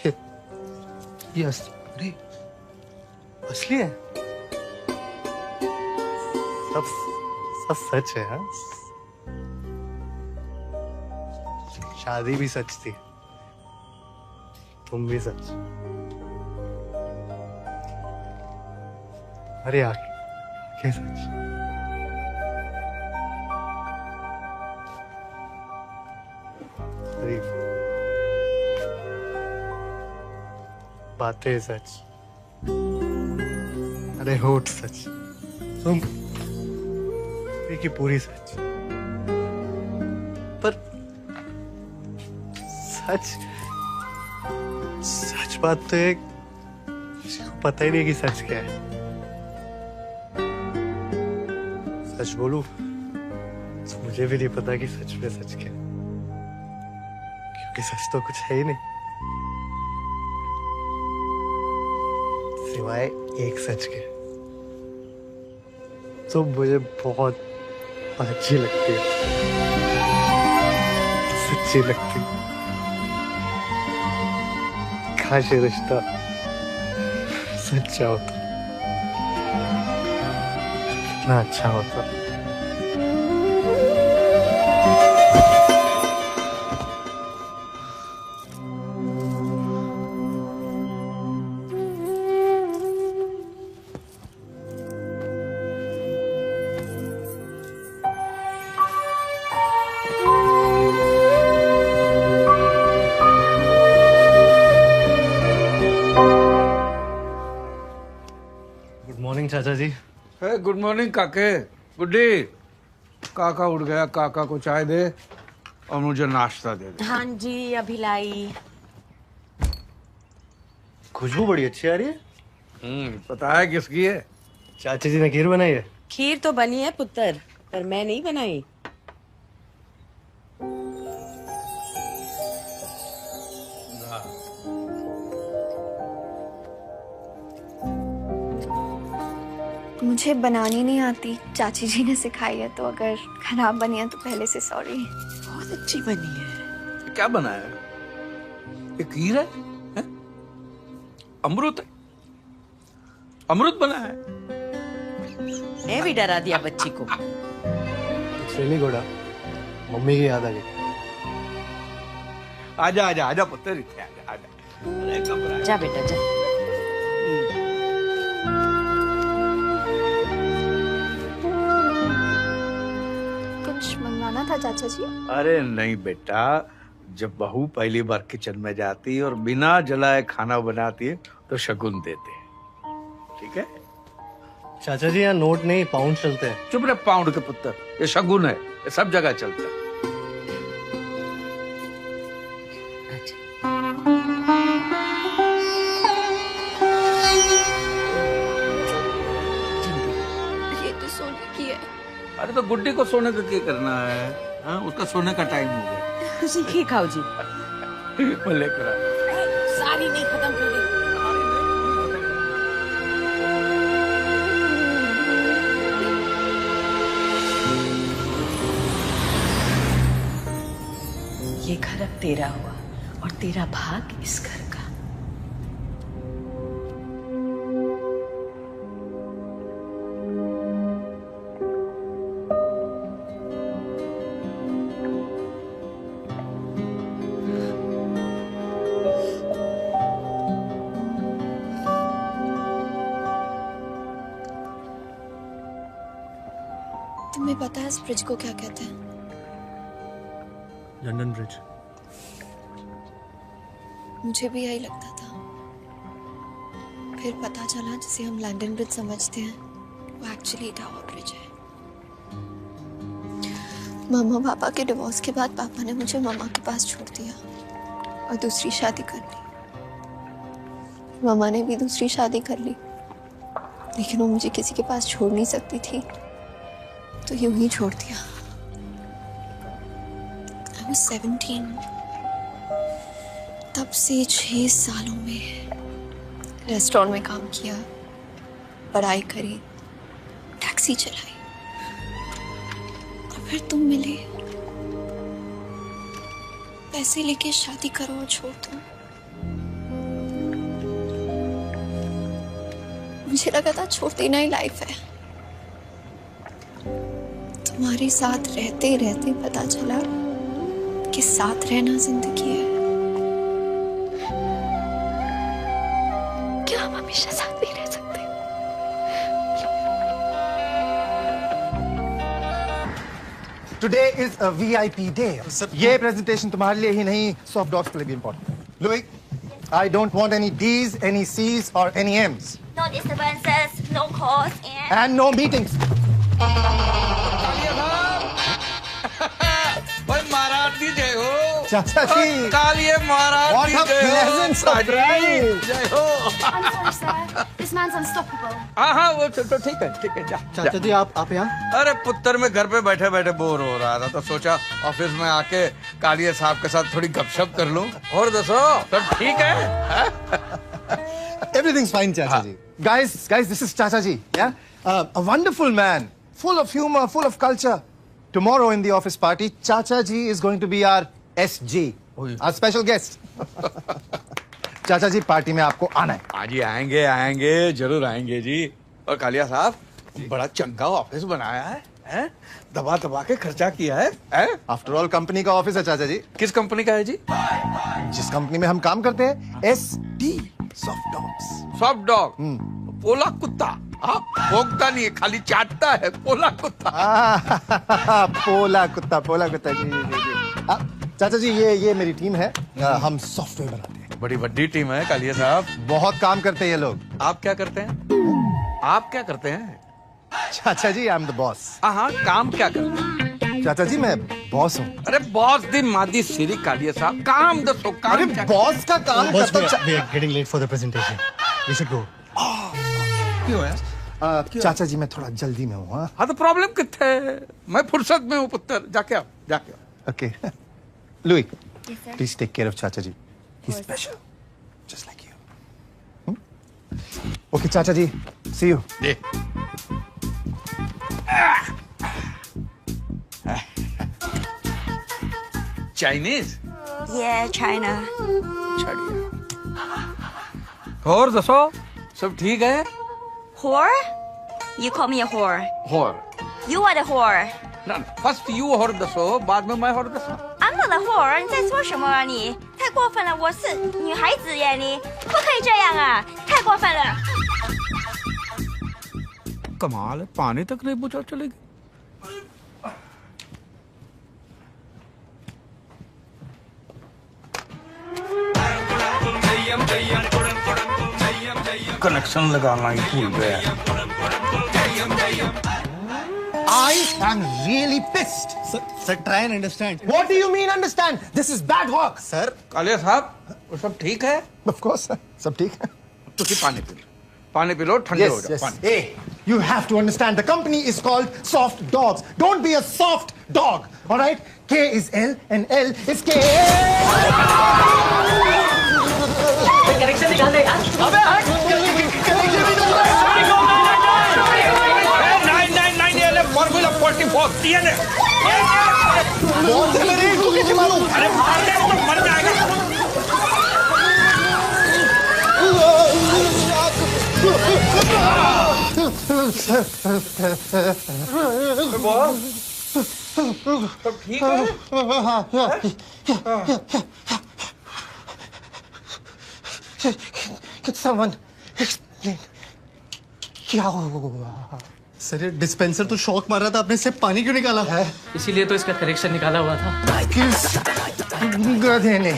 ये अरे असली है। सब सच है। हाँ, शादी भी सच थी, तुम भी सच। अरे आंखें सच। अरे बातें सच। अरे होठ सच। तुम की पूरी सच। पर सच बात तो एक किसी को पता ही नहीं कि सच क्या है। सच बोलूं तो मुझे भी नहीं पता कि सच में सच क्या है, क्योंकि सच तो कुछ है ही नहीं सिवाय एक सच के। तो मुझे बहुत अच्छी लगती है, सच्ची लगती। काश ये रिश्ता सच्चा होता, कितना अच्छा होता। चाचा जी। गुड मॉर्निंग काके। गुड्डी, काका उठ गया, काका को चाय दे और मुझे नाश्ता दे दे। हाँ जी, अभी लाई। खुशबू बड़ी अच्छी आ रही है। पता है किसकी है? चाचा जी ने खीर बनाई है। खीर तो बनी है पुत्र, पर मैं नहीं बनाई। मुझे बनानी नहीं आती, चाची जी ने सिखाई है, तो अगर खराब बनी है तो पहले से सॉरी। बहुत अच्छी बनी है। क्या बनाया है? ये खीर है? हैं? अमृत है? अमृत बना है? मैं भी डरा दिया बच्ची को। नहीं घोड़ा, मम्मी की याद आ गई। आजा आजा आजा पुत्र, इत्थे आजा आजा। अरे घबरा जा बेटा जा। कुछ मंगवाना था चाचा जी? अरे नहीं बेटा, जब बहू पहली बार किचन में जाती है और बिना जलाए खाना बनाती है तो शगुन देते हैं, ठीक है? चाचा जी यहाँ नोट नहीं पाउंड चलते हैं। चुप रहे पाउंड के पुत्र, ये शगुन है, ये सब जगह चलता है। ये तो सोने की है। अरे तो गुड्डी को सोने का क्या करना है? हाँ, उसका सोने का टाइम हो गया। तुसी खीर खाओ जी। मैं लेकर आ। सारी नहीं खत्म कर दी। ये घर अब तेरा हुआ और तेरा भाग इस घर का। तुम्हें पता है इस ब्रिज को क्या कहते हैं? London bridge. मुझे भी यही लगता था, फिर पता चला जिसे हम लंदन ब्रिज समझते हैं वो एक्चुअली टावर ब्रिज है। मामा पापा के डिवोर्स के बाद पापा ने मुझे मामा के पास छोड़ दिया और दूसरी शादी कर ली। मामा ने भी दूसरी शादी कर ली, लेकिन वो मुझे किसी के पास छोड़ नहीं सकती थी, तो यूं ही छोड़ दिया। I was 17। तब से 6 सालों में रेस्टोरेंट में काम किया, पढ़ाई करी, टैक्सी चलाई, और फिर तुम मिले। पैसे लेके शादी करो और छोड़ दो। मुझे लगा था छोड़ देना ही लाइफ है। तुम्हारे साथ रहते रहते पता चला कि साथ रहना जिंदगी है। क्या हम हमेशा साथ नहीं रह सकते? Today is a VIP day. ये प्रेजेंटेशन तुम्हारे लिए ही नहीं, सॉफ्ट डॉग्स के लिए भी important. Louis, I don't want any D's, any C's or any M's. No disturbances, no calls, And no meetings. भाई महाराज जी जय हो। चाचा जी। कालिए महाराज What जी a जय हो। pleasant surprise. जय हो। I'm sorry, sir. This man's unstoppable. हाँ वो तो ठीक है जा। चाचा जी आप यहाँ? अरे पुत्र मैं घर पे बैठे बैठे बोर हो रहा था, तो सोचा ऑफिस में आके कालिए साहब के साथ थोड़ी गपशप कर लूं। और दसो सब ठीक है? Everything's fine, Chacha ji. Guys, this is Chacha ji. Yeah, a wonderful man. full of humor, full of culture. Tomorrow in the office party, Chacha ji is going to be our SG, our special guest. चाचा जी party में आपको आना है। हाँ जी आएंगे आएंगे जरूर आएंगे जी। और कालिया साहब बड़ा चंगा ऑफिस बनाया है? दबा दबा के खर्चा किया है? आफ्टर ऑल कंपनी का ऑफिस है चाचा जी। किस कंपनी का है जी? जिस कंपनी में हम काम करते हैं, SD soft dogs. Soft dog? पोला कुत्ता? हाँ, भोंकता नहीं है, खाली चाटता है। पोला कुत्ता। पोला कुत्ता, पोला कुत्ता जी जी जी। चाचा जी ये मेरी टीम है, हम सॉफ्टवेयर बनाते हैं। बड़ी बड़ी टीम है कालिया साहब। बहुत काम करते हैं ये लोग। आप क्या करते हैं? आप क्या करते हैं? चाचा जी आई एम द बॉस। हाँ, काम क्या करते हैं? चाचा जी मैं बॉस हूँ। अरे बॉस दी मादी सिरी कालिया साहब, काम दसो काम। अरे बॉस का काम Boss, we are getting late for the presentation. We should go. क्यों है? चाचा जी मैं थोड़ा जल्दी में हूँ। हाँ तो प्रॉब्लम कितने? मैं फुर्सत में हूँ पुत्र, जाके आओ जाके आओ। Okay Louis please take care of chacha ji. He's special, just like you. Okay, Chacha ji, see you. Yeah. Chinese? Yeah, China. और दसो सब ठीक है? Whore? You call me a whore. Whore. You are the whore. First you whore दसो, बाद में मैं whore दसो। I'm not a whore. 你在说什么啊你？太过分了！我是女孩子耶，你不可以这样啊！太过分了。 कमाल है, पानी तक नहीं पूछा चलेगी। कनेक्शन लगाना ही भूल गया। I am really pissed. Sir, try and understand. What do you mean understand? This is bad work. Sir, Kaliya साहब, वो सब ठीक है? Of course, sir. सब ठीक है। तुसी पानी पी लो, पानी पी लो, ठंडे हो जाओ। Yes. Hey, you have to understand. The company is called Soft Dogs. Don't be a soft dog. All right? K is L and L is K. Connection निकाल दे यार। अबे हट! Formula 44 DNA। बहुत से मेरे इनको कैसे मालूम? अरे मार दे तो मर जाएगा। सब ठीक है? Can someone explain? क्या हुआ? सर ये डिस्पेंसर तो शॉक मार रहा था, आपने इससे पानी क्यों निकाला है? इसीलिए तो इसका कनेक्शन निकाला हुआ था। किस गधे ने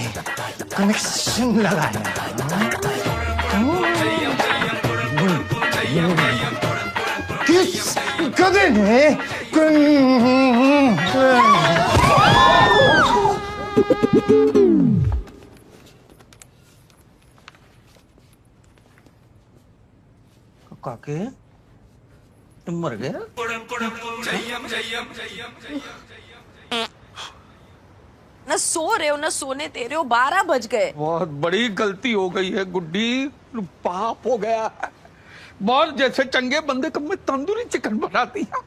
कनेक्शन लगाया? किस गधे ने काके तुम मर गए? ना सो रहे हो ना सोने दे रहे हो, 12 बज गए। बहुत बड़ी गलती हो गई है गुड्डी, पाप हो गया है। बॉस जैसे चंगे बंदे को मैं तंदूरी चिकन बना दिया।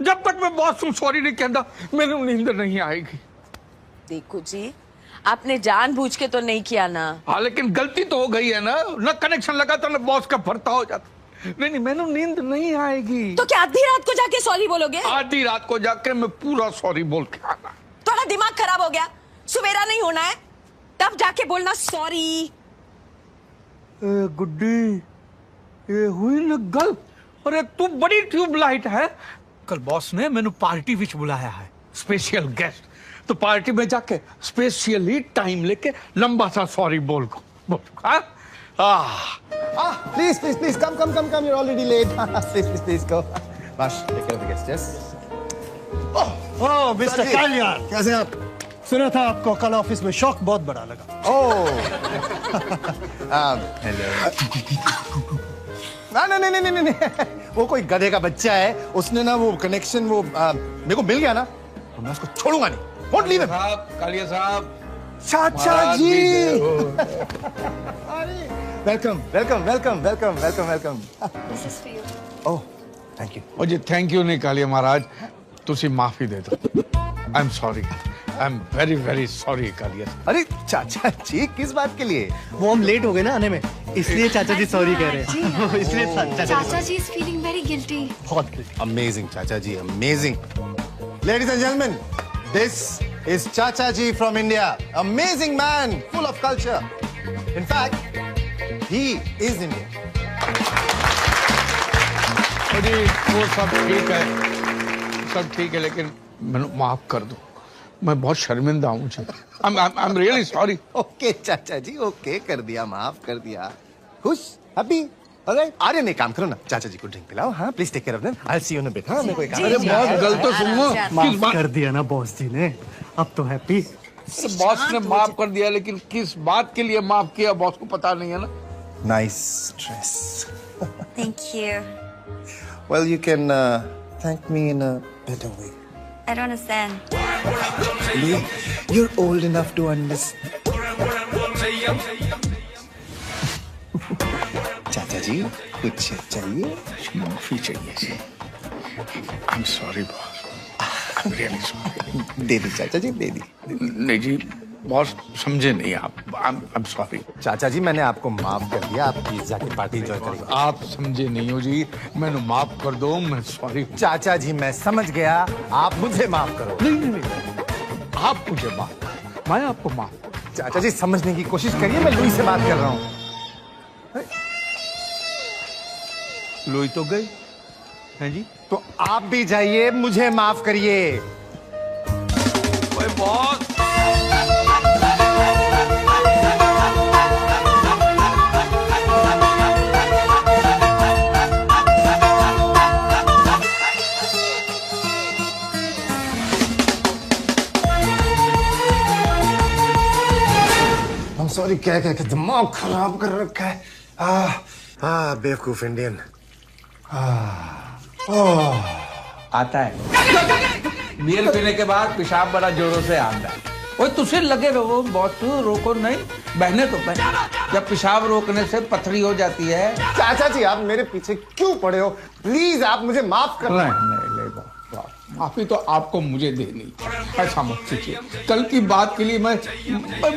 जब तक मैं बॉस को सॉरी नहीं कहता मेरी नींद नहीं आएगी। देखो जी, आपने जानबूझ के तो नहीं किया ना। हाँ लेकिन गलती तो हो गई है ना, न कनेक्शन लगा तो न बॉस का भरता हो जाता। नहीं मैंने नींद नहीं आएगी। तो क्या आधी रात को जाके सॉरी बोलोगे? आधी रात को जाके मैं पूरा सॉरी बोल के आना। थोड़ा दिमाग खराब हो गया, सवेरा नहीं होना है तब जाके बोलना सॉरी। गुड्डी ये हुई ना गल। अरे तू बड़ी ट्यूबलाइट है। कल बॉस ने मैंने पार्टी विच बुलाया है, स्पेशल गेस्ट। तो पार्टी में जाके स्पेशली टाइम लेके लंबा सा सॉरी बोल को। Please, come. You're already late. Please go. Bash, take care of the guests. Yes. Oh, Mr. Kalyan. कैसे आप? सुना था आपको कल ऑफिस में शॉक बहुत बड़ा लगा। Oh. Hello. नहीं। वो कोई गधे का बच्चा है, उसने ना वो कनेक्शन वो मेरे को मिल गया ना, तो मैं उसको छोड़ूंगा नहीं। Won't leave him. कालिया साहब। चाचा जी। Welcome. This is for you. Oh, thank you. और जी थैंक यू नहीं कालिया महाराज, तुसी माफी दे दो। I am sorry, I am very very sorry Kalia. अरे चाचा जी किस बात के लिए? वो हम लेट हो गए ना आने में, इसलिए चाचा जी सॉरी कह रहे हैं। इसलिए चाचा जी इज फीलिंग वेरी गिल्टी। बहुत guilty. Amazing Chacha ji, amazing. Ladies and gentleman, this is Chacha ji from India. Amazing man, full of culture. In fact, he is Indian. अरे वो सब ठीक है, सब ठीक है, लेकिन मैंने माफ कर दो, मैं बहुत शर्मिंदा हूँ। I'm really sorry. Okay चाचा जी, okay कर दिया, माफ कर दिया। खुश, happy. Alright, आर्यन एक काम करो ना, चाचा जी को ड्रिंक पिलाओ। हाँ, please take care of them. I'll see you in a bit. हाँ, मेरे को एक अरे बहुत गलत तो सुनो, किस बात कर दिया ना बॉस जी ने, अब तो हैप्पी। बॉस ने माफ कर दिया, लेकिन किस बात के लिए माफ किया बॉस को पता नहीं है ना। Nice dress. Thank you. Well, you can thank me in a better way. I don't understand. You're old enough to understand. चाचा जी कुछ चाहिए? माफी चाहिए जी। I'm sorry boss, I'm really sorry। दे दी चाचा जी, दे दी। नहीं जी बॉस, समझे नहीं आप। I'm sorry। चाचा जी मैंने आपको माफ कर दिया, आप प्लीज जाके पार्टी एंजॉय करिए। आप समझे नहीं हो जी, मैंने माफ कर दो, मैं सॉरी। चाचा जी मैं समझ गया, आप मुझे माफ करो। नहीं, आप मुझे माफ, मैं आपको माफ। चाचा जी समझने की कोशिश करिए, मैं लुई से बात कर रहा हूँ। लुई तो गई है जी, तो आप भी जाइए, मुझे माफ करिए। ओए बॉस, I'm sorry, क्या क्या क्या दिमाग खराब कर रखा है। बेवकूफ इंडियन। आता है बियर पीने के बाद पेशाब बड़ा जोरों से आता है। ओए तुझे लगे रहो बॉस, रोको नहीं, बहने तो बहने। जब पेशाब रोकने से पथरी हो जाती है। चाचा जी आप मेरे पीछे क्यों पड़े हो? प्लीज आप मुझे माफ कर। नहीं माफी तो आपको मुझे देनी, ऐसा मत कीजिए। कल की बात के लिए मैं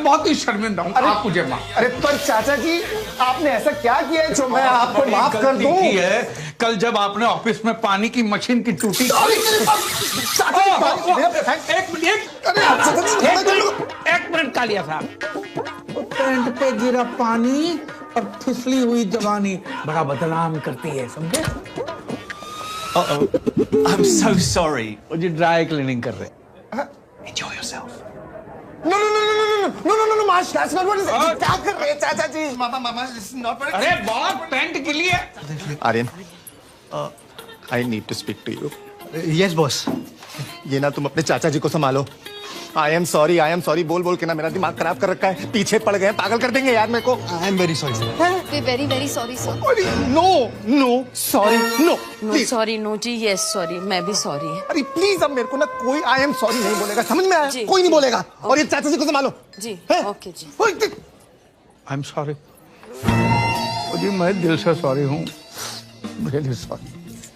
बहुत ही शर्मिंदा हूँ। आप मुझे माफ। अरे पर चाचा जी आपने ऐसा क्या किया है जो मैं आपको माफ कर दूं? है कल जब आपने ऑफिस में पानी की मशीन की टूटी। एक मिनट कालिया साहब, पैंट पे गिरा पानी और फिसली हुई जवानी बड़ा बदनाम करती है, समझे? I'm so sorry. वो जी ड्राई क्लीनिंग कर रहे। Enjoy yourself. No, Marsh, that's not what is. क्या कर रहे हैं चाचा जी? Mama, this is not what. अरे बहुत पैंट के लिए। Aryan, I need to speak to you. Yes, boss. ये ना तुम अपने चाचा जी को संभालो। I am sorry बोल बोल के ना मेरा दिमाग खराब कर रखा है। पीछे पड़ गए, पागल कर देंगे यार मेरे को। I am very sorry, sir. We're very very sorry sir. No, sorry, no. No sorry, no ji, yes sorry, मैं भी सॉरी है। अरे प्लीज अब मेरे को ना कोई I am sorry नहीं बोलेगा, समझ में आया? कोई नहीं बोलेगा। और ये चाचा जी को संभालो। जी, ओके जी। आई एम सॉरी जी, मैं दिल से सॉरी हूँ, रियली सॉरी।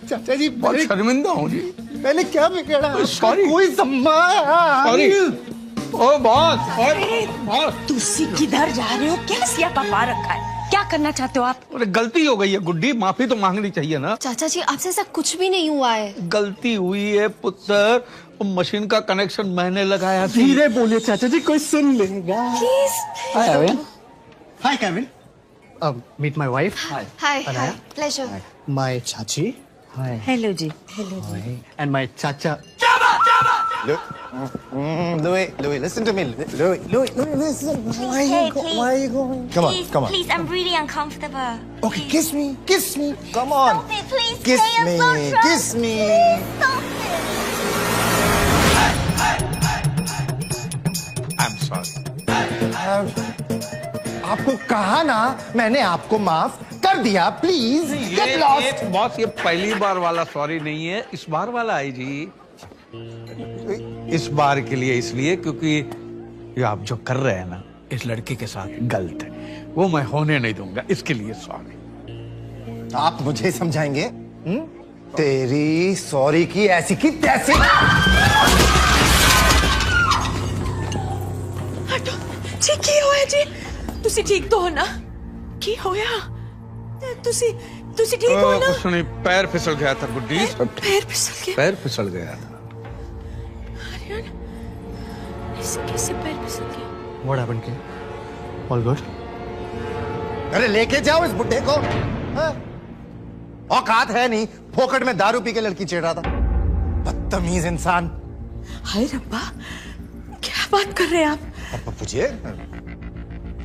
चाचा जी बहुत शर्मिंदा हूँ जी। मैंने क्या बिगाड़ा? सॉरी, कोई सॉरी। ओ बॉस, तुसी किधर जा रहे हो? क्या सियापा पा रखा है? क्या करना चाहते हो आप? अरे गलती हो गई है गुड्डी, माफी तो मांगनी चाहिए ना। चाचा जी आपसे ऐसा कुछ भी नहीं हुआ है। गलती हुई है पुत्र, मशीन का कनेक्शन मैंने लगाया था। धीरे बोलिए चाचा जी, कोई सुन लेगा। Please. Hi, Kevin. Meet my wife. Hi, pleasure. My chachi. Hi. Hello जी, हेलो जी। And my chacha. Louis, listen to me. Louis, listen. Why are you going? Come on. Please, I'm really uncomfortable. Okay, kiss me. Come on. Stop it, please. Kiss Kay, I'm so me. drunk. Kiss me. Stop it. I'm sorry. आपको कहा ना, मैंने आपको माफ कर दिया। Please get lost. Boss ये पहली बार वाला सॉरी नहीं है, इस बार वाला है जी। इस बार के लिए इसलिए क्योंकि ये आप जो कर रहे हैं ना इस लड़की के साथ गलत है, वो मैं होने नहीं दूंगा, इसके लिए सॉरी। आप मुझे समझाएंगे? तेरी सॉरी की ऐसी की तैसी। हटो जी, की होया जी? तुसी ठीक तो हो ना? की होया? तुसी ठीक हो ना? कुछ नहीं, पैर फिसल गया था गुड्डी। पैर फिसल गया? पैर फिसल गया था। ऐसे कैसे पैर फिसल गया? What happened, kid? All good? अरे लेके जाओ इस बुड्ढे को। हाँ? औकात है नहीं, फोकट में दारू पी के लड़की छेड़ रहा था। बदतमीज इंसान। हाय रब्बा, क्या बात कर रहे हैं आप? अब पूछिए।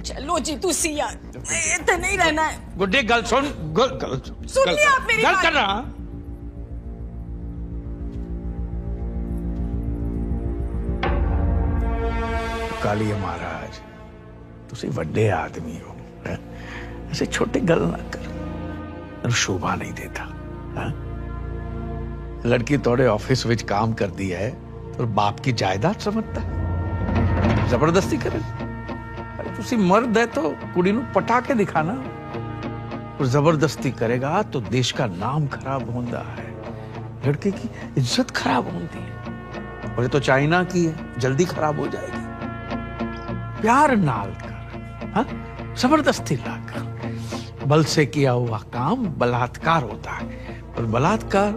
चलो जी तुसी यार, इतना नहीं रहना है। गुड्डी गल सुन, गल सुन लिया आप मेरी गल बात? करना। कालिया महाराज, तुसी वड्डे आदमी हो, हैं? ऐसे छोटे गल ना कर, शोभा नहीं देता। हैं? लड़की तोड़े ऑफिस विच काम कर दी है तो बाप की जायदाद समझता है, जबरदस्ती करे। अरे तुसी मर्द है तो कुड़ी नू पटा के दिखाना, और जबरदस्ती करेगा तो देश का नाम खराब होता है, लड़के की इज्जत खराब होती है। और ये तो चाइना की है, जल्दी खराब हो जाएगी। प्यार नाल कर, हाँ? जबरदस्ती ला कर। बल से किया हुआ काम बलात्कार होता है, और बलात्कार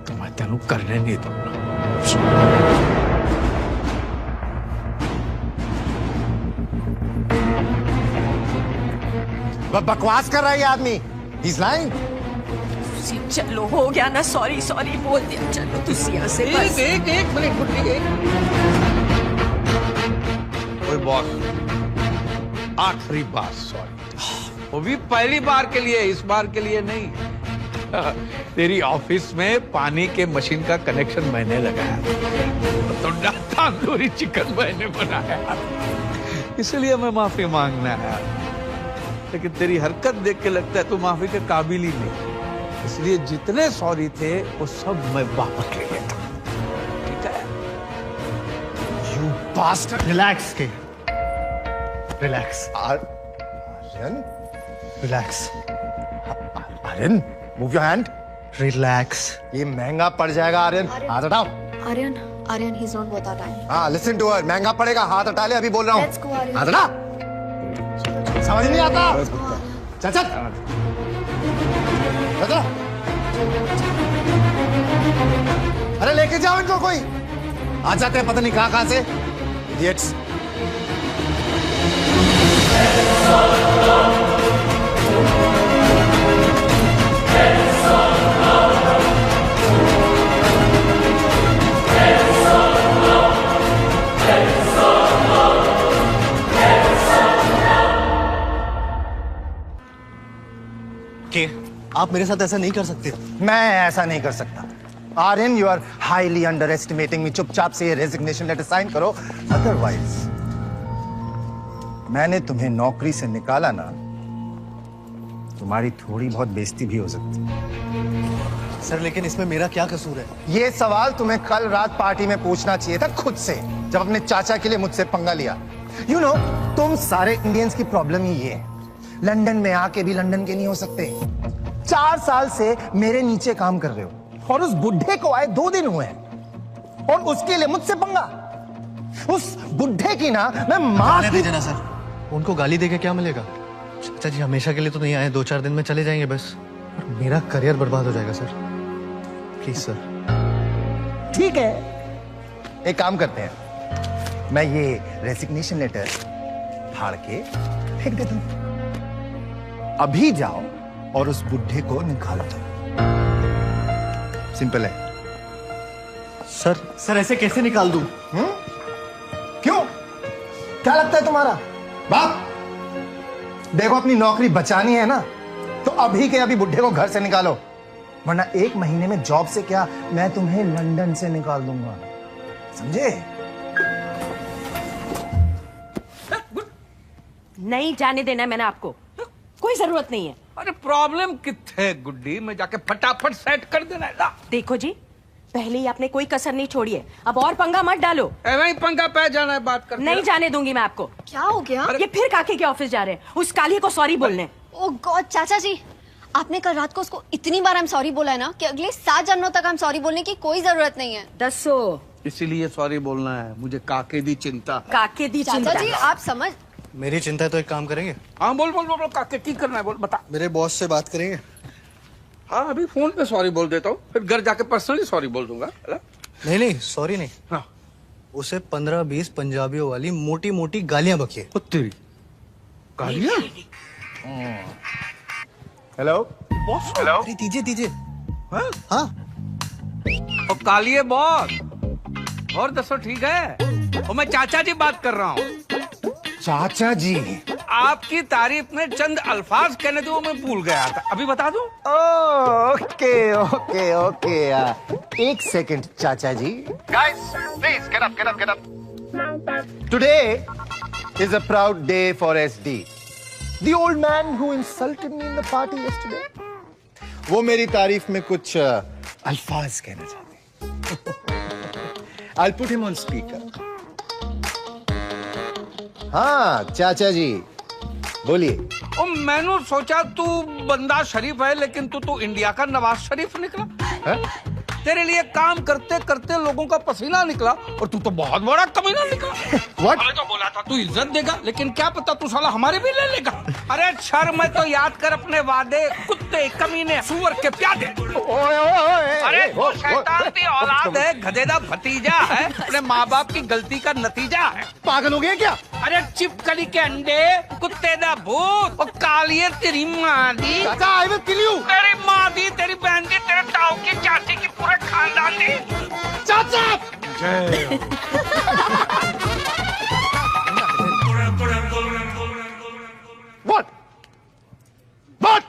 तो मैं तेनू करने नहीं दूंगा। बकवास कर रहा है ये आदमी। He's lying. चलो हो गया ना, सॉरी बोल दिया। चलो तुसी यहाँ से बस। एक मिनट गुड्डी। ओए बॉस, आखिरी बार सॉरी। वो भी पहली बार के लिए, इस बार के लिए नहीं। तेरी ऑफिस में पानी के मशीन का कनेक्शन मैंने लगाया, तो तंदूरी चिकन मैंने बनाया, इसलिए मैं माफी मांगना है। लेकिन तेरी हरकत देख के लगता है तू माफी के काबिल ही नहीं, इसलिए जितने सॉरी थे वो सब मैं वापस ले लेता। ठीक है? You bastard. Relax, kid. Relax. Aryan? Relax. Aryan, move your hand. Relax. ये महंगा पड़ जाएगा आर्यन। हाथ हटाओ। Aryan, he's not worth our time. हाँ, listen to her. महंगा पड़ेगा, हाथ हटा ले, अभी बोल रहा हूँ। Let's go, Aryan. हाथ हटा। समझ नहीं आता। चल चल। चल। अरे लेके जाओ इनको कोई। आ जाते हैं पता नहीं कहां से। Idiots. के आप मेरे साथ ऐसा नहीं कर सकते। मैं ऐसा नहीं कर सकता। Aryan, you are highly underestimating me. चुपचाप से ये रेजिग्नेशन लेटर साइन करो, अदरवाइज मैंने तुम्हें नौकरी से निकाला ना, तुम्हारी थोड़ी बहुत बेइज्जती भी हो सकती है। सर लेकिन इसमें मेरा क्या कसूर है? ये सवाल तुम्हें कल रात पार्टी में पूछना चाहिए था खुद से, जब अपने चाचा के लिए मुझसे पंगा लिया। यू नो, तुम सारे इंडियंस की प्रॉब्लम ही ये है, लंदन में आके भी लंदन के नहीं हो सकते। 4 साल से मेरे नीचे काम कर रहे हो, और उस बुढ़े को आए 2 दिन हुए हैं, और उसके लिए मुझसे पंगा। उस बुढ़े की ना मैं मार दीजिए ना सर, उनको गाली देके क्या मिलेगा? चाचा जी हमेशा के लिए तो नहीं आए, 2-4 दिन में चले जाएंगे बस, और मेरा करियर बर्बाद हो जाएगा सर। Please sir. ठीक है, एक काम करते हैं, मैं ये रेजिग्नेशन लेटर फाड़ के फेंक देता हूं। अभी जाओ और उस बुढ़े को निकाल दो। सिंपल है। सर ऐसे कैसे निकाल दूं? क्यों? क्या लगता है तुम्हारा बाप? देखो, अपनी नौकरी बचानी है ना, तो अभी के अभी बुढ़े को घर से निकालो, वरना 1 महीने में जॉब से क्या, मैं तुम्हें लंदन से निकाल दूंगा, समझे? नहीं जाने देना मैंने आपको, कोई जरूरत नहीं है। अरे प्रॉब्लम कितने गुड्डी, मैं जाके फटाफट सेट कर देना है। देखो जी, पहले ही आपने कोई कसर नहीं छोड़ी है, अब और पंगा मत डालो। वही पंगा पे जाना है बात करके। नहीं जाने दूंगी मैं आपको। क्या हो गया? ये फिर काके के ऑफिस जा रहे हैं, उस कालिए को सॉरी बोलने। ओह गॉड चाचा जी, आपने कल रात को उसको इतनी बार आई एम सॉरी बोला है ना कि अगले 7 जन्मों तक आई एम सॉरी बोलने की कोई जरूरत नहीं है। दसो इसीलिए सॉरी बोलना है, मुझे काके दी चिंता। काके दी चाचा जी आप समझ। मेरी चिंता है तो एक काम करेंगे। हाँ बोल बोल बोल, काके की करना है बोल, बता। मेरे बॉस से बात करेंगे। हाँ अभी फोन पे सॉरी बोल देता हूँ, फिर घर जाके पर्सनली सॉरी बोल दूंगा। नहीं नहीं सॉरी नहीं। हाँ उसे 15-20 पंजाबियों वाली मोटी मोटी गालियां बकिए। तेरी गालियां? Hello boss. हेलो दीजिए दीजिए। हाँ हाँ और कालिए बॉस और दसो ठीक है। और मैं चाचा जी बात कर रहा हूँ। चाचा जी आपकी तारीफ में चंद अल्फाज कहने दो, मैं भूल गया था, अभी बता दूं? ओके ओके ओके एक सेकंड चाचा जी। Guys please get up get up get up. Today is a proud day for SD, the old man who insulted me in the party yesterday. वो मेरी तारीफ में कुछ अल्फाज कहना चाहते हैं। I'll put him on speaker. हाँ चाचा जी बोलिए। ओ मैंने सोचा तू बंदा शरीफ है, लेकिन तू इंडिया का नवाज शरीफ निकला है? तेरे लिए काम करते करते लोगों का पसीना निकला और तू तो बहुत बड़ा कमीना निकला। What? अरे तो बोला था तू इज्जत देगा, लेकिन क्या पता तू साला हमारे भी ले लेगा। अरे शर्म तो याद कर अपने वादे, कुत्ते कमीने सुअर के प्यादे। अरे तू शैतान की औलाद है, गधेदा भतीजा है, अपने माँ बाप की गलती का नतीजा है। पागल हो गए क्या? अरे चिपकली के अंडे, कुत्ते दा भूत और कालिए तेरी माँ दी। I will kill you. तेरी माँ दी, तेरी बहन दी, तेरे ताऊ की चाची की, पूरे खानदान दी। चाचा जय What? What?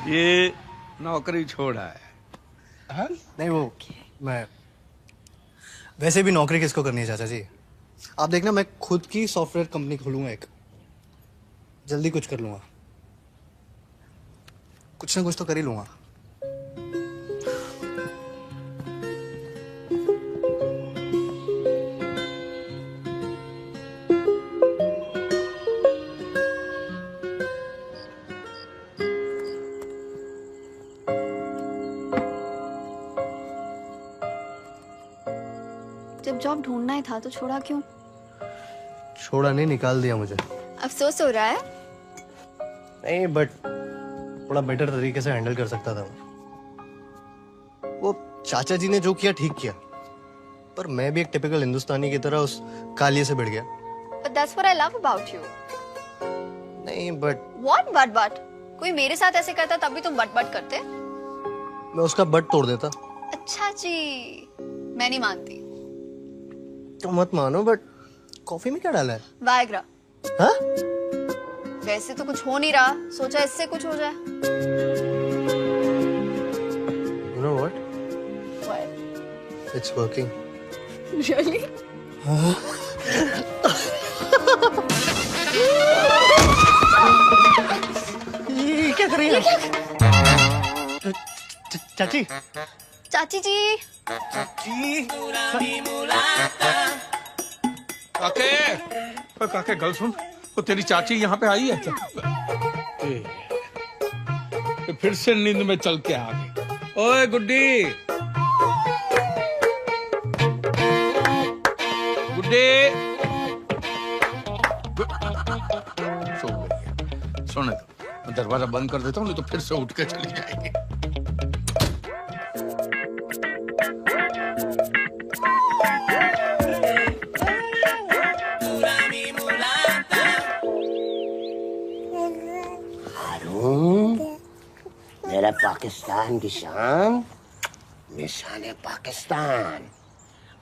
ये नौकरी छोड़ा है। हाँ? नहीं वो मैं वैसे भी नौकरी किसको करनी है चाचा जी। आप देखना मैं खुद की सॉफ्टवेयर कंपनी खोलूंगा एक, जल्दी कुछ कर लूंगा, कुछ ना कुछ तो कर ही लूंगा। जब जॉब ढूंढना ही था तो छोड़ा क्यों? छोड़ा नहीं, निकाल दिया मुझे। अफसोस हो रहा है? नहीं बट थोड़ा बेटर तरीके से हैंडल कर सकता था मैं। वो चाचा जी ने जो किया ठीक किया, पर मैं भी एक टिपिकल हिंदुस्तानी की तरह उस कालिए से भिड़ गया। But that's what I love about you. नहीं बट What but? कोई मेरे साथ ऐसे करता तब भी तुम बट करते? मैं उसका बट तोड़ देता। अच्छा जी, मैं नहीं मानती। तो मत मानो, बट कॉफी में क्या डाला है? वायग्रा। हाँ? वैसे तो कुछ हो नहीं रहा, सोचा इससे कुछ हो जाए। You know what? What? It's working. Really? ये क्या कर रही है? चाची। चाची जी। काके गल सुन, तो तेरी चाची यहाँ पे आई है क्या? फिर से नींद में चल के आ गई। ओए गुड्डी, गुड्डी सो गई। सोने दो, दरवाजा बंद कर देता हूँ, नहीं तो फिर से उठ के चली जाएगी। मेरा पाकिस्तान की शान, निशान पाकिस्तान।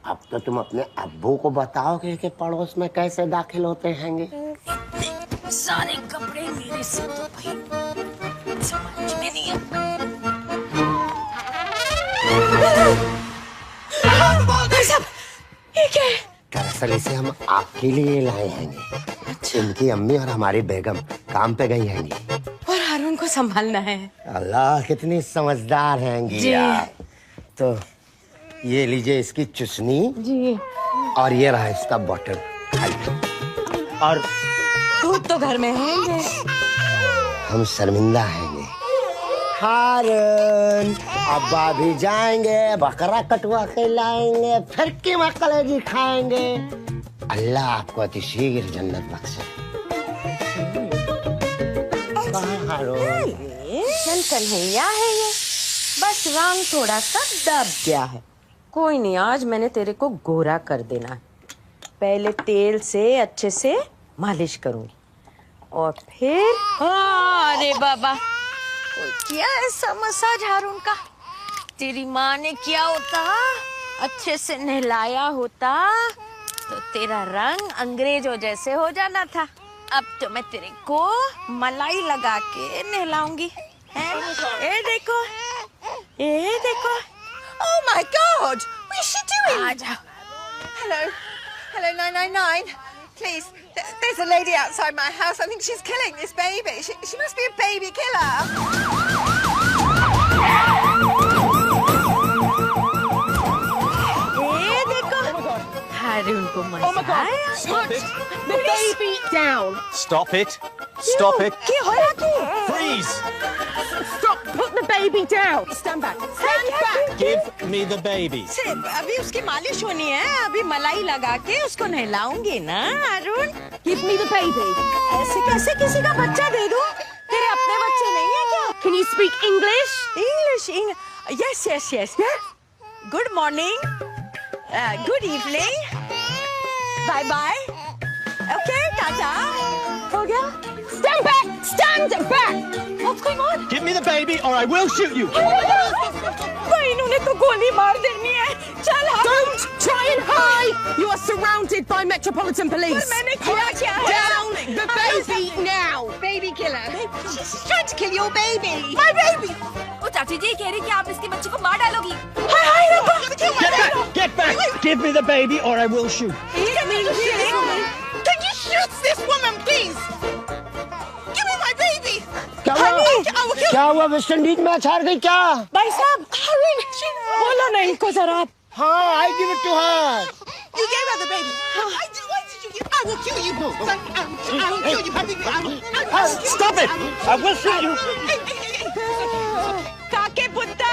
अब तो तुम अपने अब्बू को बताओगे कि पड़ोस में कैसे दाखिल होते हैंगे। सारे कपड़े मेरे से तो भाई समझ में नहीं दरअसल इसे हम आपके लिए लाए हैं। इनकी अम्मी और हमारी बेगम काम पे गई हैं। और हारून को संभालना है। अल्लाह कितनी समझदार हैं आप। तो ये लीजिए इसकी चुस्नी जी, और ये रहा इसका बॉटल। और दूध तो घर में है। हम शर्मिंदा हैंगे। हारून, अब्बा भी जाएंगे, बकरा कटवा के लाएंगे, फिर कीमा कलेजी खाएंगे। अल्लाह आपको अति शीघ्र जन्नत बख्शे। चल कन्हैया है ये, बस रंग थोड़ा सा दब गया है। कोई नहीं, आज मैंने तेरे को गोरा कर देना है। पहले तेल से अच्छे से मालिश करूंगी और फिर अरे बाबा, क्या ऐसा मसाज हारून का। तेरी माँ ने किया होता, अच्छे से नहलाया होता तो तेरा रंग अंग्रेजों जैसे हो जाना था। अब तो मैं तेरे को मलाई लगा के नहलाऊंगी। ये देखो, ये देखो। Oh my God! What is she doing? Hello, hello 999. Please, there's a lady outside my house. I think she's killing this baby. She must be a baby killer. ये देखो, हारून को मजा आया। Stop it! The baby down. Stop it! Stop it! क्या हो रहा है? Freeze! Stop! Put the baby down. Stand back. Stand back. Give me the baby. सिर्फ अभी उसकी मालिश होनी है, अभी मलाई लगा के उसको नहलाऊंगी ना हारून। Give me the baby. ऐसे कैसे किसी का बच्चा दे दूं? तेरे अपने बच्चे नहीं है क्या? Can you speak English? English. Yes, yes, yes. Good morning. Good evening. Bye bye. Okay, tata. हो गया? Stand back! Stand back! What's going on? Give me the baby or I will shoot you. भाई इन्होंने तो गोली मार देनी है। चल हारून। Don't try and hide! You are surrounded by Metropolitan Police. पर मैंने किया क्या है? Down the baby now! Baby killer. She's trying to kill your baby. My baby. वो चाची जी कह रही कि आप इसके बच्चे को मार डालोगी। हाय हाय रब्बा। Get back! Get back! Give me the baby or I will shoot. Can you shoot this woman, please? Give me my baby. क्या हुआ? वेस्ट इंडीज मैच हार गई क्या? भाई साहब, बोलो ना इनको जरा। हाँ, I give it to her. You gave her the baby. Why did you give? I will kill you. I will kill you, baby. Stop it! I will shoot you. काके पुत्र।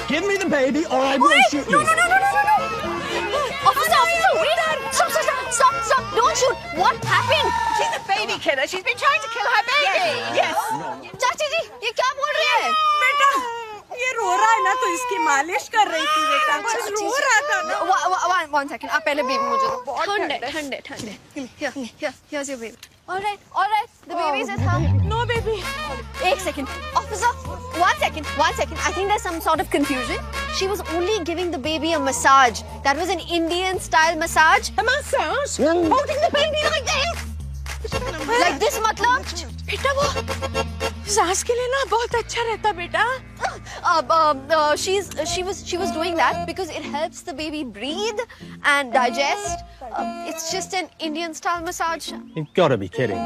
Give me the baby or I will shoot you. Officer, wait! Stop! Don't shoot! What happened? She's a baby killer. She's been trying to kill her baby. Yes. चाची जी, ये क्या बोल रही है? बेटा, ये रो रहा है ना तो इसकी मालिश कर रही थी बेटा। बस रो रहा था ना। One second. आप पहले बेबी मुझे दो। ठंडे। Here's your baby. All right. The baby's at home. No baby. एक second. Officer, one second. I think there's some sort of confusion. She was only giving the baby a massage. That was an Indian style massage. A massage? Holding the baby like this? Like this मतलब? बेटा वो सास के लिए ना बहुत अच्छा रहता बेटा। She was doing that because it helps the baby breathe and digest. It's just an Indian style massage. You've got to be kidding.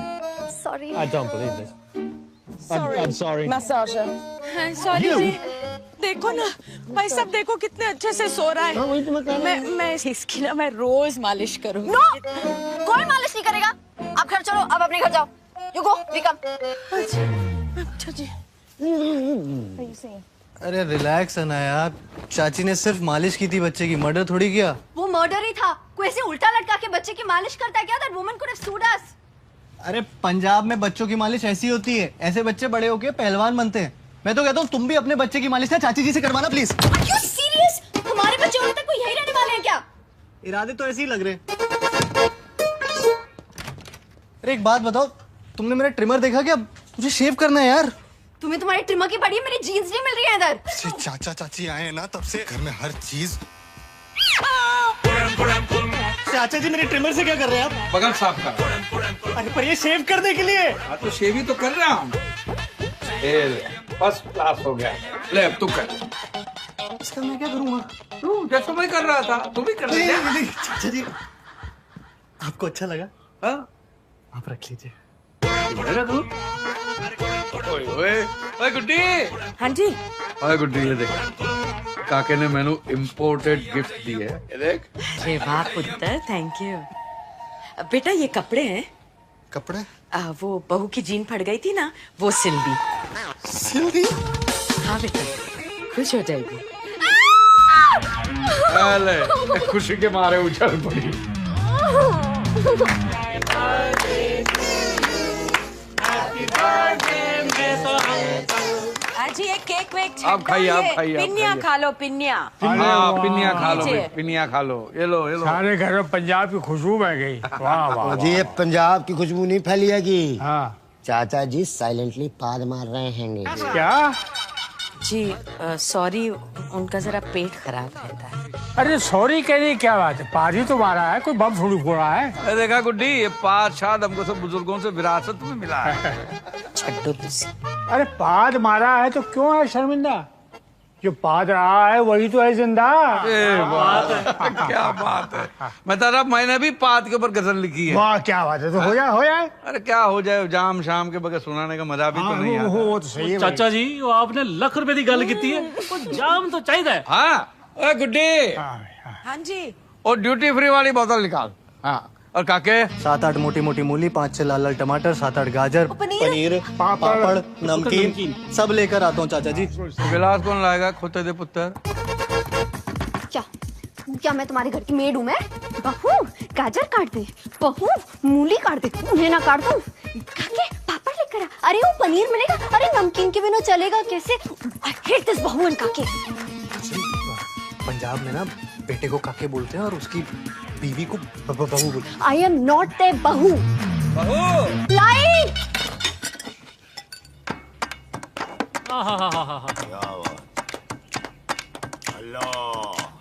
Sorry. I don't believe this. I'm sorry. Massager. Sorry जी। देखो ना भाई साहब, देखो कितने अच्छे से सो रहा है। मैं इसकी ना मैं रोज मालिश करूँगी। No, कोई मालिश नहीं करेगा। आप घर चलो, आप अपने घर जाओ। You go, we come. अच्छा जी। अरे रिलैक्स है ना यार, चाची ने सिर्फ मालिश की थी बच्चे की, मर्डर थोड़ी किया। वो मर्डर ही था। कोई ऐसे उल्टा लटका के बच्चे की मालिश करता है क्या? That woman could have sued us. अरे पंजाब में बच्चों की मालिश ऐसी होती है, ऐसे बच्चे बड़े होके पहलवान बनते हैं। मैं तो कहता हूँ तुम भी अपने बच्चे की मालिश ना चाची जी से करवाना प्लीज। Are you serious? हमारे बच्चे होने तक कोई यही रहने वाले हैं क्या? इरादे तो ऐसे ही लग रहे। अरे एक बात बताओ, तुमने मेरा ट्रिमर देखा क्या? मुझे शेव करना है यार। तुम्हें तुम्हारी ट्रिमर की पड़ी है, मेरी जीन्स नहीं मिल रही है इधर। चाचा चाची आए हैं ना, तब से घर में हर चीज। चाचा जी मेरे ट्रिमर से क्या कर रहे हैं आप? बगल साफ कर। अरे पर ये शेव करने के लिए। हाँ तो शेव ही तो कर रहा हूँ। फर्स्ट क्लास हो गया। ले अब तू कर। इसका मैं क्या करूँगा? तू जैसा मैं कर रहा था तू भी कर रहा है। चाचा जी आपको अच्छा लगा? हाँ आप रख लीजिए। ओए गुड्डी। हाँ जी। ओए गुड्डी ये देख, काके ने मैंने इम्पोर्टेड गिफ्ट दी है, ये देख। अरे वाह पुत्र, थैंक यू। बेटा ये कपड़े हैं। कपड़े? वो बहू की जीन फट गई थी ना, वो सिल दी। सिल दी? हाँ बेटा, खुश हो जाएगी। अरे खुशी के मारे उछल पड़ी। आज एक केक वेक आप खाइए, आप खाइए। पिन्निया खा लो, पिन्निया। हाँ पिन्निया खा लो, पिन्निया खा लो। ये लो, ये लो। सारे घर में पंजाब की खुशबू बह गई। वाह वाह। जी ये पंजाब की खुशबू नहीं फैलिएगी। हाँ चाचा जी साइलेंटली पाद मार रहे हैं। क्या? जी सॉरी, उनका जरा पेट खराब रहता है। अरे सॉरी कहने क्या बात है, पारी तो मारा है, कोई बम थोड़ी फोड़ा है। देखा गुड्डी, ये पाद शाद हमको सब बुजुर्गों से विरासत में मिला है। छड्डो तुसी। अरे पाद मारा है तो क्यों है शर्मिंदा? जो पाद रहा है वही तो है जिंदा। क्या बात है। मैं तारा, मैंने भी पाद के ऊपर गजल लिखी है। वाह क्या बात है। तो हो जाए, हो जाए। अरे क्या हो जाए, जाम शाम के बगैर सुनाने का मजा भी तो नहीं आता। वो तो सही है। चाचा जी वो आपने लख रुपए की गल की है, कुछ जाम तो चाहिए। हाँ ओए गुड्डी। हाँ जी। और ड्यूटी फ्री वाली बोतल निकाल। हाँ और काके 7-8 मोटी मोटी मूली, 5-6 लाल लाल टमाटर, 7-8 गाजर, पनीर, पापड़, नमकीन सब लेकर आता हूँ चाचा जी। गिलास कौन लाएगा? खोते दे पुत्र। क्या मैं तुम्हारे घर की मेड हूँ? मैं बहू गाजर काट दे, बहू मूली काट दे, उन्हें ना काट दूं। काके पापड़ लेकर आ। अरे वो पनीर मिलेगा? अरे नमकीन के बिना चलेगा कैसे? I hate this बहू and काके। पंजाब में ना बेटे को काके बोलते हैं और उसकी बीवी को बहू बोलते हैं। I am not their बहू। बहू लाइक।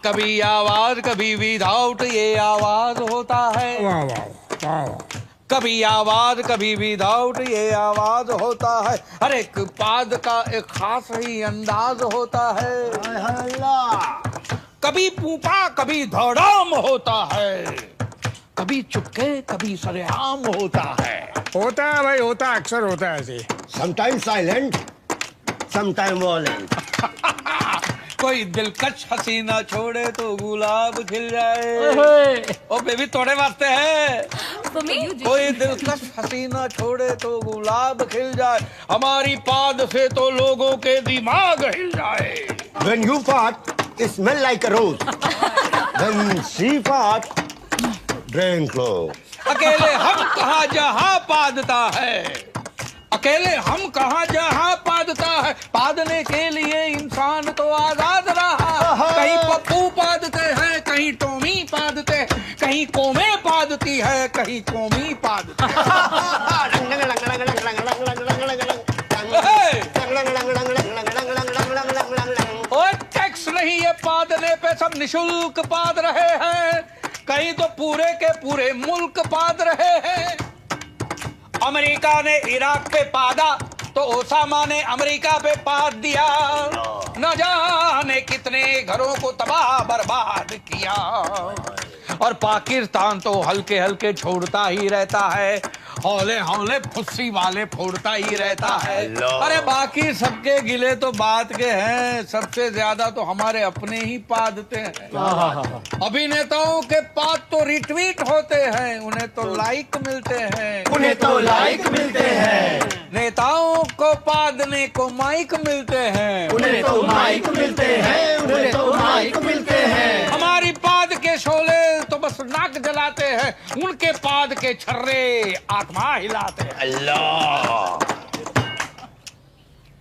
कभी आवाज कभी विदाउट ये आवाज होता है। वाह वाह वाह। कभी आवाज कभी विदाउट ये आवाज होता है। हर एक पाद का एक खास ही अंदाज होता है। कभी पूपा कभी धड़ाम होता है, कभी चुपके कभी सरेआम होता है। होता है भाई, होता है, अक्सर होता है ऐसे। Sometime silent, sometime violent. कोई दिलकश हसीना छोड़े तो गुलाब खिल जाए। ओ बेबी तोड़े वास्ते है। कोई दिलकश हसीना छोड़े तो गुलाब खिल जाए। हमारी पाद से तो लोगों के दिमाग हिल जाए। When you fart, it smell like a rose. When she fart, drain close. अकेले हम कहाँ जहाँ पादता है, अकेले हम कहाँ जहाँ पादता है। पादने के लिए इंसान तो आजाद रहा। कहीं पप्पू पादते हैं, कहीं टोमी पादते हैं, कहीं कोमे पादती है, कहीं कोमी पादती है। और टैक्स नहीं है पादने पे, सब निशुल्क पाद रहे हैं। कहीं तो पूरे के पूरे मुल्क पाद रहे हैं। अमेरिका ने इराक पे पादा तो ओसामा ने अमेरिका पे पाद दिया। न जाने कितने घरों को तबाह बर्बाद किया। और पाकिस्तान तो हल्के हल्के छोड़ता ही रहता है, हौले हौले फुस्सी वाले फोड़ता ही रहता है। अरे बाकी सबके गिले तो बात के हैं, सबसे ज्यादा तो हमारे अपने ही पादते हैं। अभिनेताओं के पाद तो रिट्वीट होते हैं, उन्हें तो लाइक मिलते हैं, उन्हें तो लाइक मिलते हैं। नेताओं को पादने को माइक मिलते हैं, उन्हें तो माइक मिलते हैं, उन्हें तो माइक मिलते हैं। हमारी पाद के शोले तो बस नाक जलाते हैं, उनके पाद के छर्रे आत्मा हिलाते हैं। अल्लाह।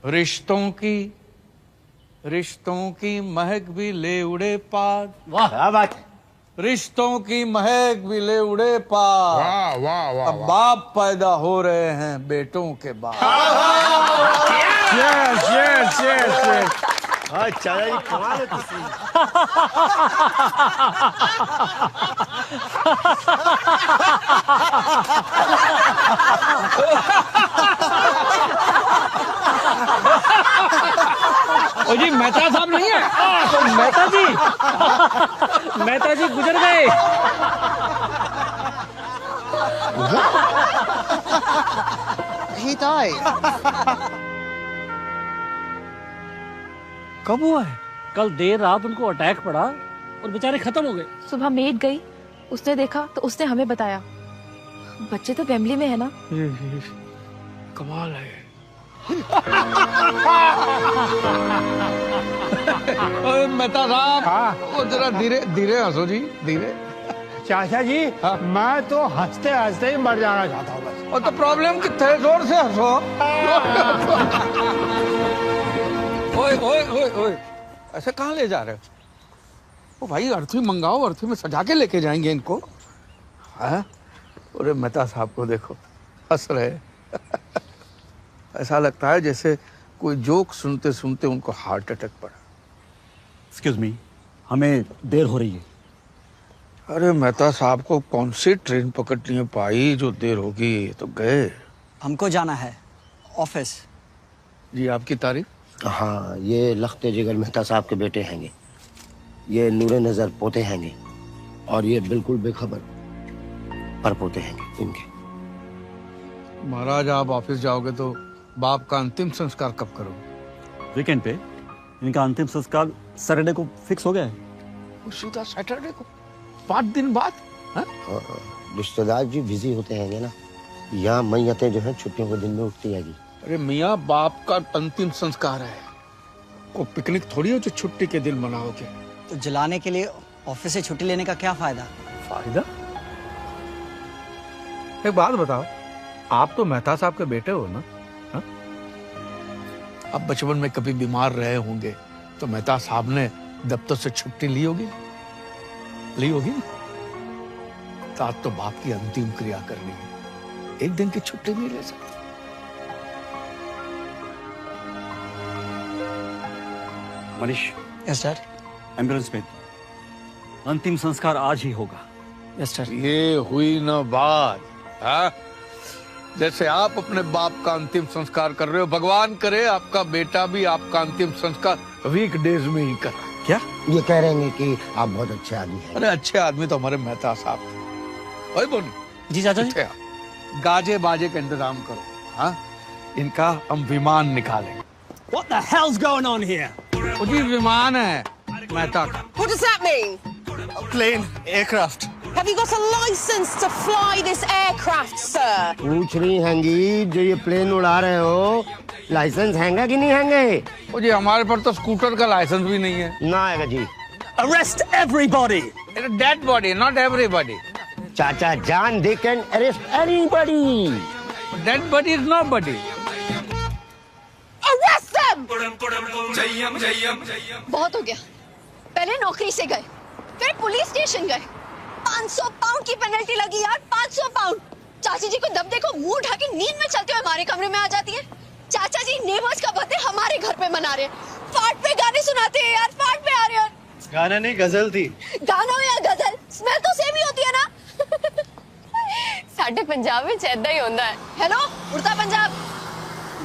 रिश्तों की महक भी ले उड़े पाद। वाह क्या बात। रिश्तों की महक भी ले उड़े पाद। वाह वाह वाह। अब बाप पैदा हो रहे हैं बेटों के बाद। Yes yes yes yes. अच्छा जी कमाल है तुसी। ओ जी मेहता साहब नहीं है? तो मेहता जी गुजर गए। He died. कब हुआ है? कल देर रात उनको अटैक पड़ा और बेचारे खत्म हो गए। सुबह मेड गई, उसने देखा तो उसने हमें बताया। बच्चे तो फैमिली में है ना। कमाल है। ओए मेहता साहब, वो जरा धीरे धीरे हंसो जी, धीरे। चाचा जी मैं तो हंसते हंसते ही मर जाना चाहता हूँ बस। और तो प्रॉब्लम कितने है, जोर से हंसो। ओए ओए ओए ओए, ऐसे कहाँ ले जा रहे हो? ओ भाई अर्थी मंगाओ, अर्थी में सजा के लेके जाएंगे इनको। अरे मेहता साहब को देखो, हंस रहे। ऐसा लगता है जैसे कोई जोक सुनते सुनते उनको हार्ट अटैक पड़ा। एक्सक्यूज मी, हमें देर हो रही है। अरे मेहता साहब को कौन सी ट्रेन पकड़नी है पाई जो देर होगी, तो गए। हमको जाना है ऑफिस। जी आपकी तारीफ? हाँ, ये लखते जिगर मेहता साहब के बेटे हैंगे, ये नूरे नजर पोते हैंगे, और ये बिल्कुल बेखबर पर पोते हैंगे इनके। महाराज आप ऑफिस जाओगे तो बाप का अंतिम संस्कार कब करोगे? वीकेंड पे इनका अंतिम संस्कार सैटरडे को फिक्स हो गया है। सीधा सैटरडे को 5 दिन बाद? रिश्तेदार जी बिजी होते हैंगे ना, यहाँ मैयतें जो हैं छुट्टियों के दिन में उठती हैगी। अरे मियाँ, बाप का अंतिम संस्कार है, को पिकनिक थोड़ी हो जो छुट्टी के दिन मनाओगे। तो जलाने के लिए ऑफिस से छुट्टी लेने का क्या फायदा? फायदा? एक बात बताओ, आप तो मेहता साहब के बेटे हो ना? हा? अब बचपन में कभी बीमार रहे होंगे तो मेहता साहब ने दफ्तर से छुट्टी ली होगी ना? तो आज तो बाप की अंतिम क्रिया करनी है, एक दिन की छुट्टी नहीं ले सकते। मनीष। Yes sir. एम्बुलेंस में अंतिम संस्कार आज ही होगा। Yes sir. ये हुई ना बात। हाँ? जैसे आप अपने बाप का अंतिम संस्कार कर रहे हो, भगवान करे आपका बेटा भी आपका अंतिम संस्कार वीकडेज में ही करे। क्या ये कह रहे हैं कि आप बहुत अच्छे आदमी हैं? अरे अच्छे आदमी तो हमारे मेहता साहब थे। ओए बोनी जी चाचा जी, गाजे बाजे का इंतजाम करो। हाँ, इनका हम विमान निकालेंगे। What the hell's going on here? जी विमान है मेहता का। What does that mean? Plane, aircraft. Have you got a license to fly this aircraft, sir? पूछ रही हैंगी जो ये प्लेन उड़ा रहे हो, लाइसेंस हैंगा कि नहीं हैंगे? ओ जी हमारे पर तो स्कूटर का लाइसेंस भी नहीं है। ना आएगा जी। Arrest everybody. Dead body, not everybody. चाचा जान, they can arrest anybody. Dead body is nobody. Arrest them! बहुत हो गया। पहले नौकरी से गए, फिर पुलिस स्टेशन गए, 500 पाउंड की पेनल्टी लगी यार, 500 पाउंड। चाची जी को दब देखो, मुंह उठा के नींद में चलते हुए हमारे कमरे में आ जाती है। चाचा जी नेबर्स का बर्थडे हमारे घर पे मना रहे, फाट पे गाने सुनाते हैं यार, फाट पे आ रहे हैं। गाना नहीं, गजल थी। गाना हो या गजल, स्मेल तो सेम ही होती है ना। साडे पंजाब में ऐदा ही होता है। हेलो, उड़ता पंजाब।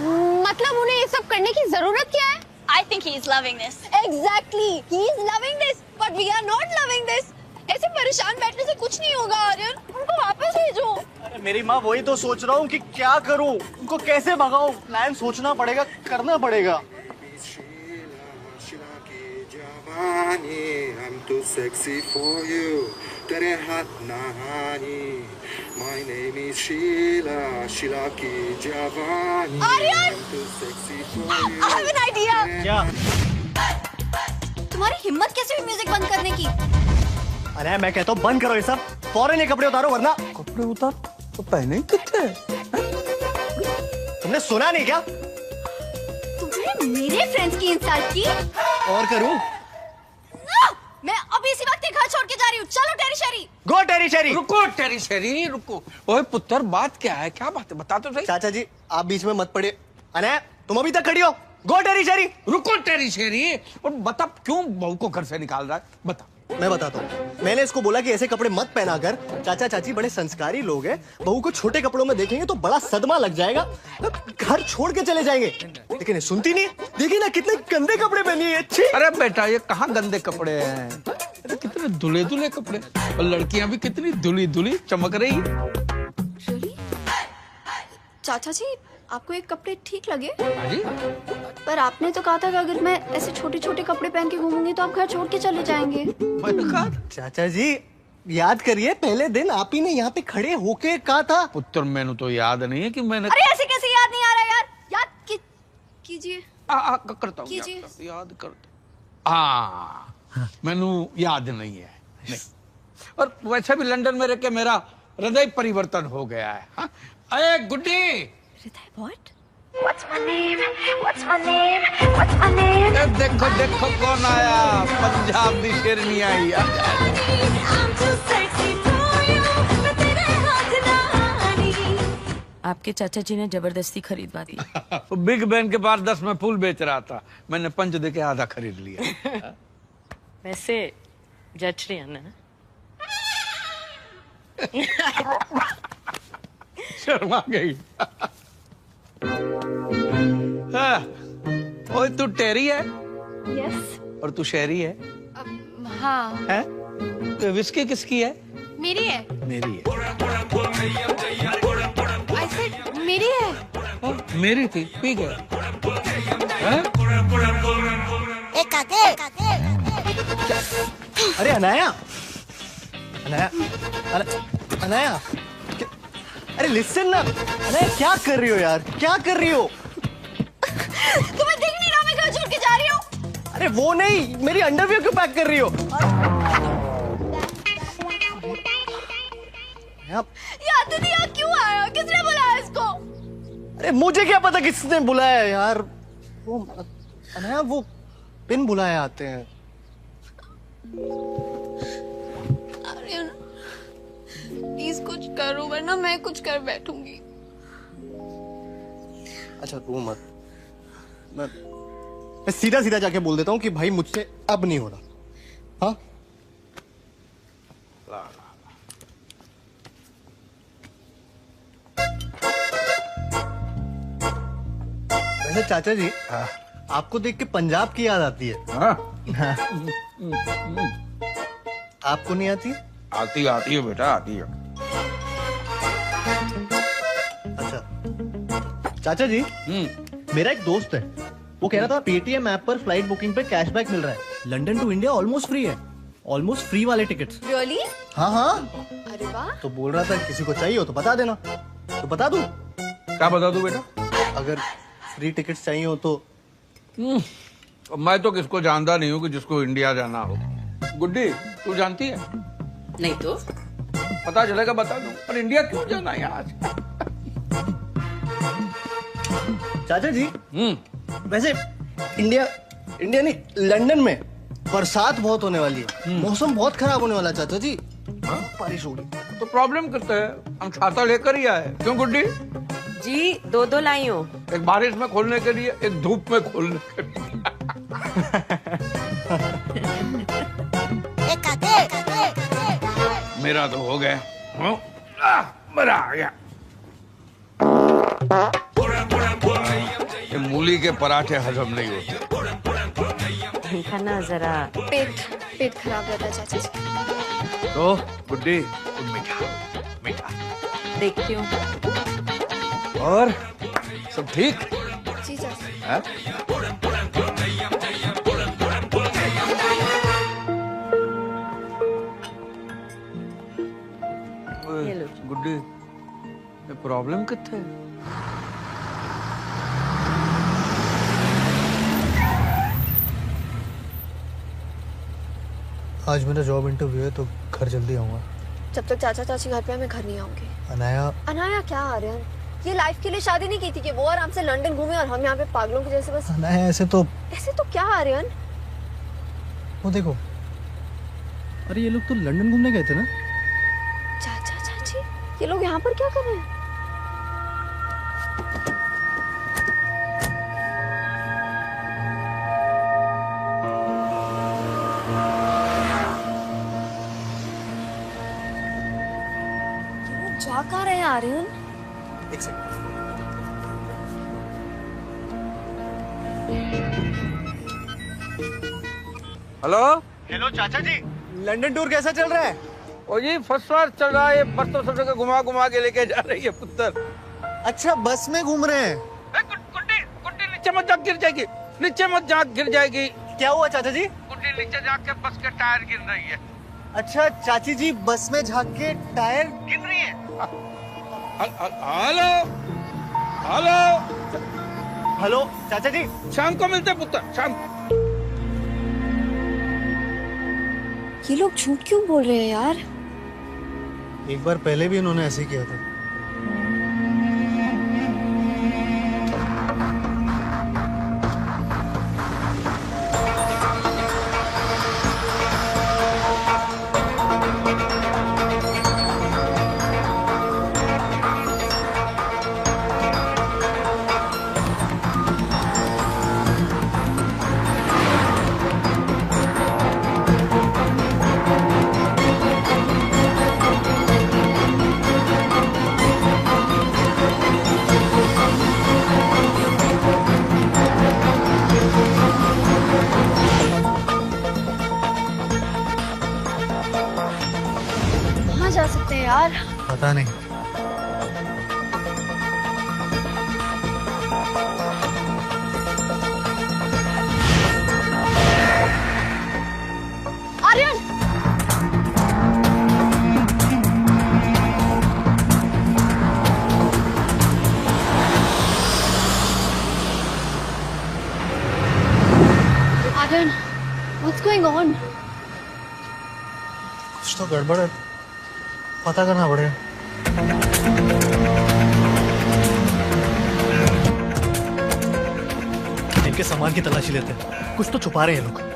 मतलब उन्हें ये सब करने की जरूरत क्या है? I think he is loving this. Exactly, he is loving this, but we are not loving this. ऐसे परेशान बैठने से कुछ नहीं होगा आर्यन, उनको वापस भेजो। अरे मेरी माँ, वही तो सोच रहा हूँ कि क्या करूँ, उनको कैसे भगाऊं। प्लान सोचना पड़ेगा, करना पड़ेगा। I'm too sexy for you. तेरे हाथ नहानी. My name is Sheila, Sheila की जवानी. Aryan! I'm too sexy for you. I have an idea. क्या? तुम्हारी हिम्मत कैसे हुई म्यूजिक बंद करने की? अरे मैं कहता हूँ बंद करो ये सब, फौरन ये कपड़े उतारो वरना। कपड़े उतार तो पहने कितने? तुमने सुना नहीं क्या? तुमने मेरे फ्रेंड्स की इंसल्ट की? और करूँ? मैं अभी इसी वक्त घर छोड़ के जा रही हूँ। चलो टेरी शेरी। गो टेरी शेरी। रुको टेरी शेरी, रुको। ओए पुत्र, बात क्या है? क्या बात है, बता तो सही। चाचा जी आप बीच में मत पड़े। अने तुम अभी तक खड़ी हो। गो टेरी शेरी। रुको टेरी शेरी, और बता क्यों बहू को घर से निकाल रहा है, बता। मैं बताता हूँ। मैंने इसको बोला कि ऐसे कपड़े मत पहना कर, चाचा चाची बड़े संस्कारी लोग हैं, बहू को छोटे कपड़ों में देखेंगे तो बड़ा सदमा लग जाएगा, घर छोड़ के चले जाएंगे। लेकिन ये सुनती नहीं। देखिए ना कितने गंदे कपड़े पहनी है। अच्छी। अरे बेटा ये कहाँ गंदे कपड़े हैं, अरे कितने धुले धुले कपड़े, और लड़कियां भी कितनी धुली धुली चमक रही। चाचा जी आपको एक कपड़े ठीक लगे? पर आपने तो कहा था कि अगर मैं ऐसे छोटे छोटे कपड़े पहन के घूमूंगी तो आप घर छोड़ के चले जाएंगे। चाचा जी याद करिए, पहले दिन आप ही ने यहाँ पे खड़े होके कहा था। पुत्र मैंने तो याद नहीं है कि मैंने अरे ऐसे कैसे याद नहीं आ रहा यार, याद कीजिए। करता हूँ, याद करता। हाँ, मैनू याद नहीं है। नहीं। और वैसे भी लंदन में रह के मेरा हृदय परिवर्तन हो गया है। हाँ? अरे गुड्डी, What's my name? What's my name? What's my name? देखो देखो कौन आया, पंजाब दी शेरनी आई। I'm too sexy for you, मैं तेरे हाथ ना आनी। आपके चाचा जी ने जबरदस्ती खरीदवा दी। बिग बैन के पास 10 में फूल बेच रहा था, मैंने 5 दे के आधा खरीद लिया। वैसे जच रही है ना? शर्मा गई। हाँ। ओए तू टेरी है? यस। और तू शहरी है? हाँ। है? तो विस्की किसकी है? मेरी है। मेरी है। I said मेरी है। मेरी थी, पी गए। अरे अनाया, अनाया, अनाया, अरे लिसन ना, अनाया क्या कर रही हो यार, क्या कर रही हो? तुम्हें दिख नहीं रहा मैं घर छोड़ के जा रही हूँ? अरे वो नहीं, मेरी अंडरवियर क्यों पैक कर रही हो? यार दीदी यहाँ क्यों आया? किसने बुलाया इसको? अरे मुझे क्या पता किसने बुलाया यार, वो अनाया वो पिन बुलाए आते हैं। आर्यन प्लीज कुछ करो वरना मैं कुछ कर बैठूंगी। अच्छा तू मत, मैं सीधा सीधा जाके बोल देता हूँ कि भाई मुझसे अब नहीं हो रहा। हाँ वैसे चाचा जी, आपको देख के पंजाब की याद आती है। हाँ? आपको नहीं आती? आती आती है बेटा, आती है। अच्छा चाचा जी, मेरा एक दोस्त है, वो कह रहा था पेटीएम ऐप पर फ्लाइट बुकिंग पे कैशबैक मिल रहा है। London to India almost free है, ऑलमोस्ट फ्री वाले टिकट्स। रियली? हाँ हाँ। अरे वाह। तो बोल रहा था किसी को चाहिए हो तो बता देना। तो बता दूं? क्या बता दूं बेटा? अगर फ्री टिकट्स चाहिए हो तो। मैं तो किसको जानता नहीं हूँ कि जिसको इंडिया जाना हो। गुड्डी तू जानती है? नहीं तो पता चलेगा बता दूं, पर इंडिया क्यों जाना है आज? चाचा जी, वैसे इंडिया नहीं, लंदन में बरसात बहुत होने वाली है, मौसम बहुत खराब होने वाला है चाचा जी, बारिश हो रही। तो प्रॉब्लम करते हैं, हम छाता लेकर ही आए। क्यों गुड्डी? जी 2-2 लाई हूँ, एक बारिश में खोलने के लिए, एक धूप में खोलने के लिए। मेरा तो हो गया, मजा आ गया। ये मूली के पराठे हजम नहीं होते। खाना जरा पेट खराब रहता है चाचा जी। तो गुड्डी मीठा मीठा देखती हूँ। और सब ठीक? जी चाचा। हाँ? गुड्डी ये प्रॉब्लम कित्थे है? आज मेरा जॉब इंटरव्यू है तो घर जल्दी आऊंगा। जब तक चाचा चाची घर पे मैं घर नहीं आऊंगी। अनाया, अनाया क्या आर्यन? ये लाइफ के लिए शादी नहीं की थी कि वो आराम से लंदन घूमे और हम यहाँ पे पागलों के जैसे बस। अनाया ऐसे तो क्या आर्यन? वो देखो, अरे ये लोग तो लंदन घूमने गए थे ना। चाचा चाची ये लोग यहाँ पर क्या कर रहे हैं? जा कहाँ रहे हैं आर्यन? एक सेकंड। हेलो हेलो चाचा जी, लंदन टूर कैसा चल रहा है? ओ जी फर्स्ट क्लास चल रहा है। ये बस तो सब जगह घुमा के लेके जा रही है पुत्र। अच्छा बस में घूम रहे हैं? गुड्डी नीचे मत जा, गिर जाएगी। नीचे मत जा, गिर जाएगी। क्या हुआ चाचा जी? गुड्डी नीचे जाके बस के टायर गिर रही है। अच्छा चाची जी बस में झांक के टायर गिर रही है। हेलो हेलो हेलो चाचा जी, शाम को मिलते पुत्र, शाम। ये लोग झूठ क्यों बोल रहे हैं यार? एक बार पहले भी इन्होंने ऐसे ही किया था। कहाँ जा सकते हैं यार? पता नहीं। Aryan! Aryan, what's going on? कुछ तो गड़बड़ है, पता करना पड़ेगा। इनके सामान की तलाशी लेते हैं, कुछ तो छुपा रहे हैं लोग।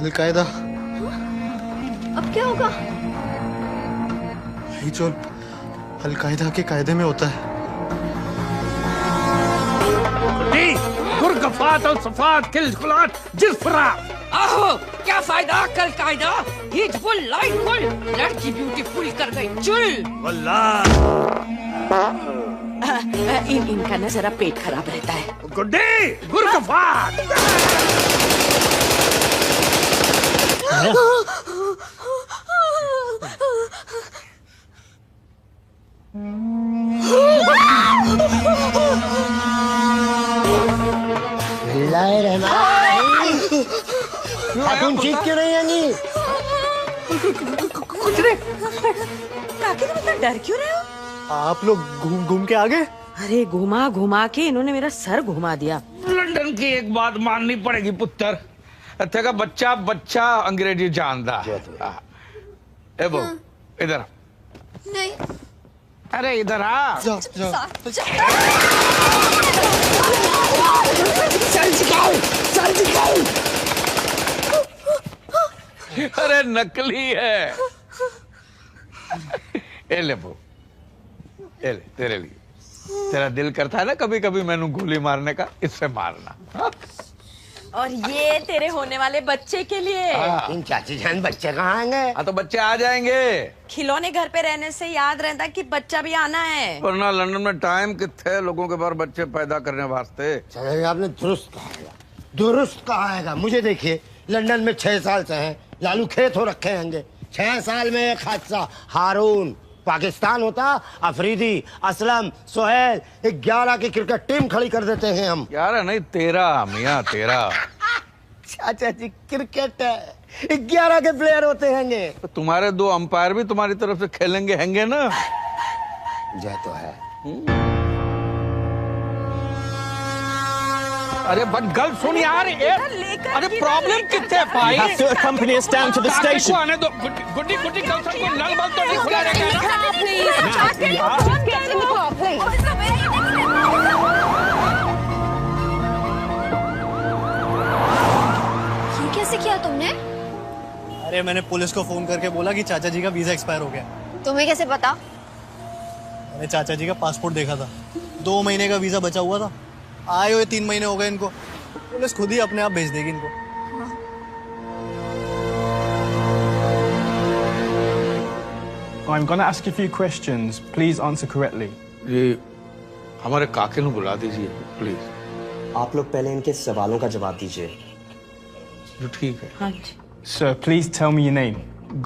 अलकायदा। अब क्या होगा? ये जो अलकायदा के कायदे में होता है। गुरगफात और सफात किलखुलात जिस्फरा। आहो, क्या फायदा कल कायदा? हिजबुल लाइटफुल, लड़की ब्यूटीफुल कर गई चुल। वल्लाह। इनका ना जरा पेट खराब रहता है। गुड्डे, गुरगफात। तुम ठीक क्यों नहीं आएंगी? कुछ नहीं। काकी तुम इतना डर क्यों रहे हो? आप लोग घूम के आ गए? अरे घुमा घुमा के इन्होंने मेरा सर घुमा दिया। लंदन की एक बात माननी पड़ेगी पुत्र, का बच्चा बच्चा अंग्रेजी जानता है। ए बो, इधर नहीं। अरे इधर आ। जाओ। अरे नकली है। ए ले बो, ए ले तेरे लिए। तेरा दिल करता है ना कभी कभी मैंने गोली मारने का, इससे मारना। और ये तेरे होने वाले बच्चे के लिए। इन चाची जान बच्चे कहाँ आएंगे? हाँ तो बच्चे आ जाएंगे। खिलौने घर पे रहने से याद रहता कि बच्चा भी आना है। वरना लंदन में टाइम कितने लोगों के पास बच्चे पैदा करने वास्ते। चलो आपने दुरुस्त कहा है। मुझे देखिए लंदन में 6 साल से हैं, लालू खेत हो रखे होंगे। 6 साल में एक हादसा। हारून पाकिस्तान होता, अफरीदी, असलम, सोहेल, 11 की क्रिकेट टीम खड़ी कर देते हैं हम। 11 नहीं 13 मियाँ 13। चाचा जी क्रिकेट है, 11 के प्लेयर होते हैंगे। तो तुम्हारे 2 अंपायर भी तुम्हारी तरफ से खेलेंगे हैंगे ना। जय तो है। अरे बट गल सुन यार, अरे प्रॉब्लम कितने भाई? You have to accompany us down to the station. आने दो। गुड्डी कल सब को नल बल तो नहीं खुला रहेगा ये कैसे किया तुमने? अरे मैंने पुलिस को फोन करके बोला कि चाचा जी का वीजा एक्सपायर हो गया। तुम्हें कैसे पता? मैंने चाचा जी का पासपोर्ट देखा था, 2 महीने का वीजा बचा हुआ था। आए हुए 3 महीने हो गए इनको। पुलिस खुद ही अपने आप भेज देगी इनको। I'm gonna ask you a few questions. Please answer correctly. ये हमारे काके ਨੂੰ बुला दीजिए प्लीज। आप लोग पहले इनके सवालों का जवाब दीजिए। जो ठीक है। हाँ जी। Sir, please tell me your name.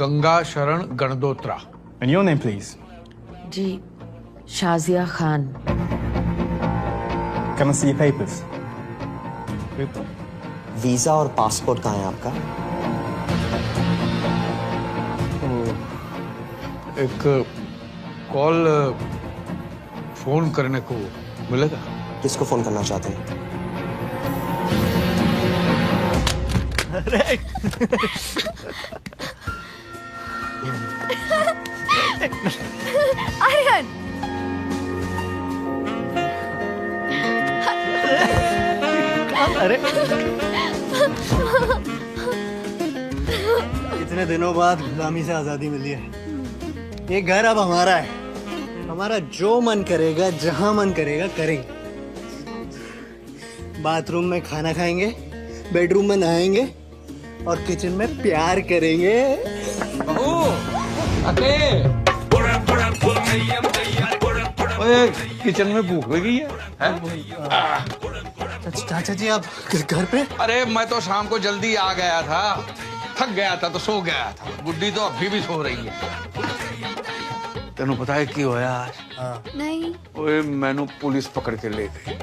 Ganga Sharan Gandotra. And your name, please. जी, Shazia Khan. Can I see your papers? Visa और पासपोर्ट कहाँ है आपका? एक कॉल फोन करने को मिलेगा। किसको फोन करना चाहते हैं? आर्यन अरे इतने दिनों बाद गुलामी से आजादी मिली है। ये घर अब हमारा है। हमारा जो मन करेगा, जहां मन करेगा करेंगे। बाथरूम में खाना खाएंगे, बेडरूम में नहाएंगे और किचन में प्यार करेंगे। ओए, किचन में भूख लगी है? चाचा जी आप घर पे? अरे मैं तो शाम को जल्दी आ गया था, थक गया था तो सो गया था। गुड्डी तो अभी भी सो रही है। तेनू पता है की होया आज? नहीं। ओए मैनू पुलिस पकड़ के ले गई।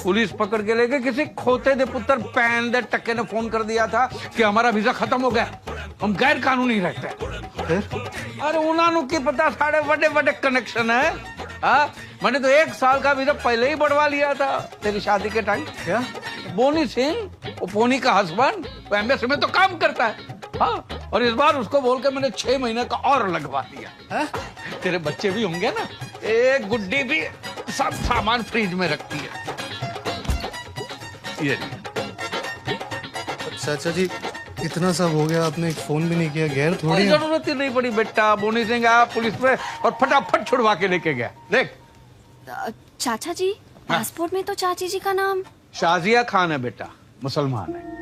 पुलिस पकड़ के ले गए। किसी खोते दे पुत्र पैन दे टक्के ने फोन कर दिया था कि हमारा वीजा खत्म हो गया, हम गैर कानूनी रहते हैं। अरे उन्होंने की पता, साढ़े बड़े बड़े कनेक्शन है। हाँ, मैंने तो 1 साल का वीजा पहले ही बढ़वा लिया था तेरी शादी के टाइम। क्या? बोनी सिंह, वो पोनी का हस्बैंड, वो एम्बेसी में तो काम करता है। हाँ, और इस बार उसको बोल के मैंने 6 महीने का और लगवा दिया। तेरे बच्चे भी होंगे ना, एक गुड्डी भी सब सामान फ्रिज में रखती है। ये चाचा जी इतना सब हो गया, आपने एक फोन भी नहीं किया। गैर थोड़ी जरूरत ही नहीं पड़ी बेटा। बोनी सिंह आया पुलिस पे और फटाफट छुड़वा के लेके गया। देख चाचा जी, पासपोर्ट में तो चाची जी का नाम शाजिया खान है बेटा, मुसलमान है।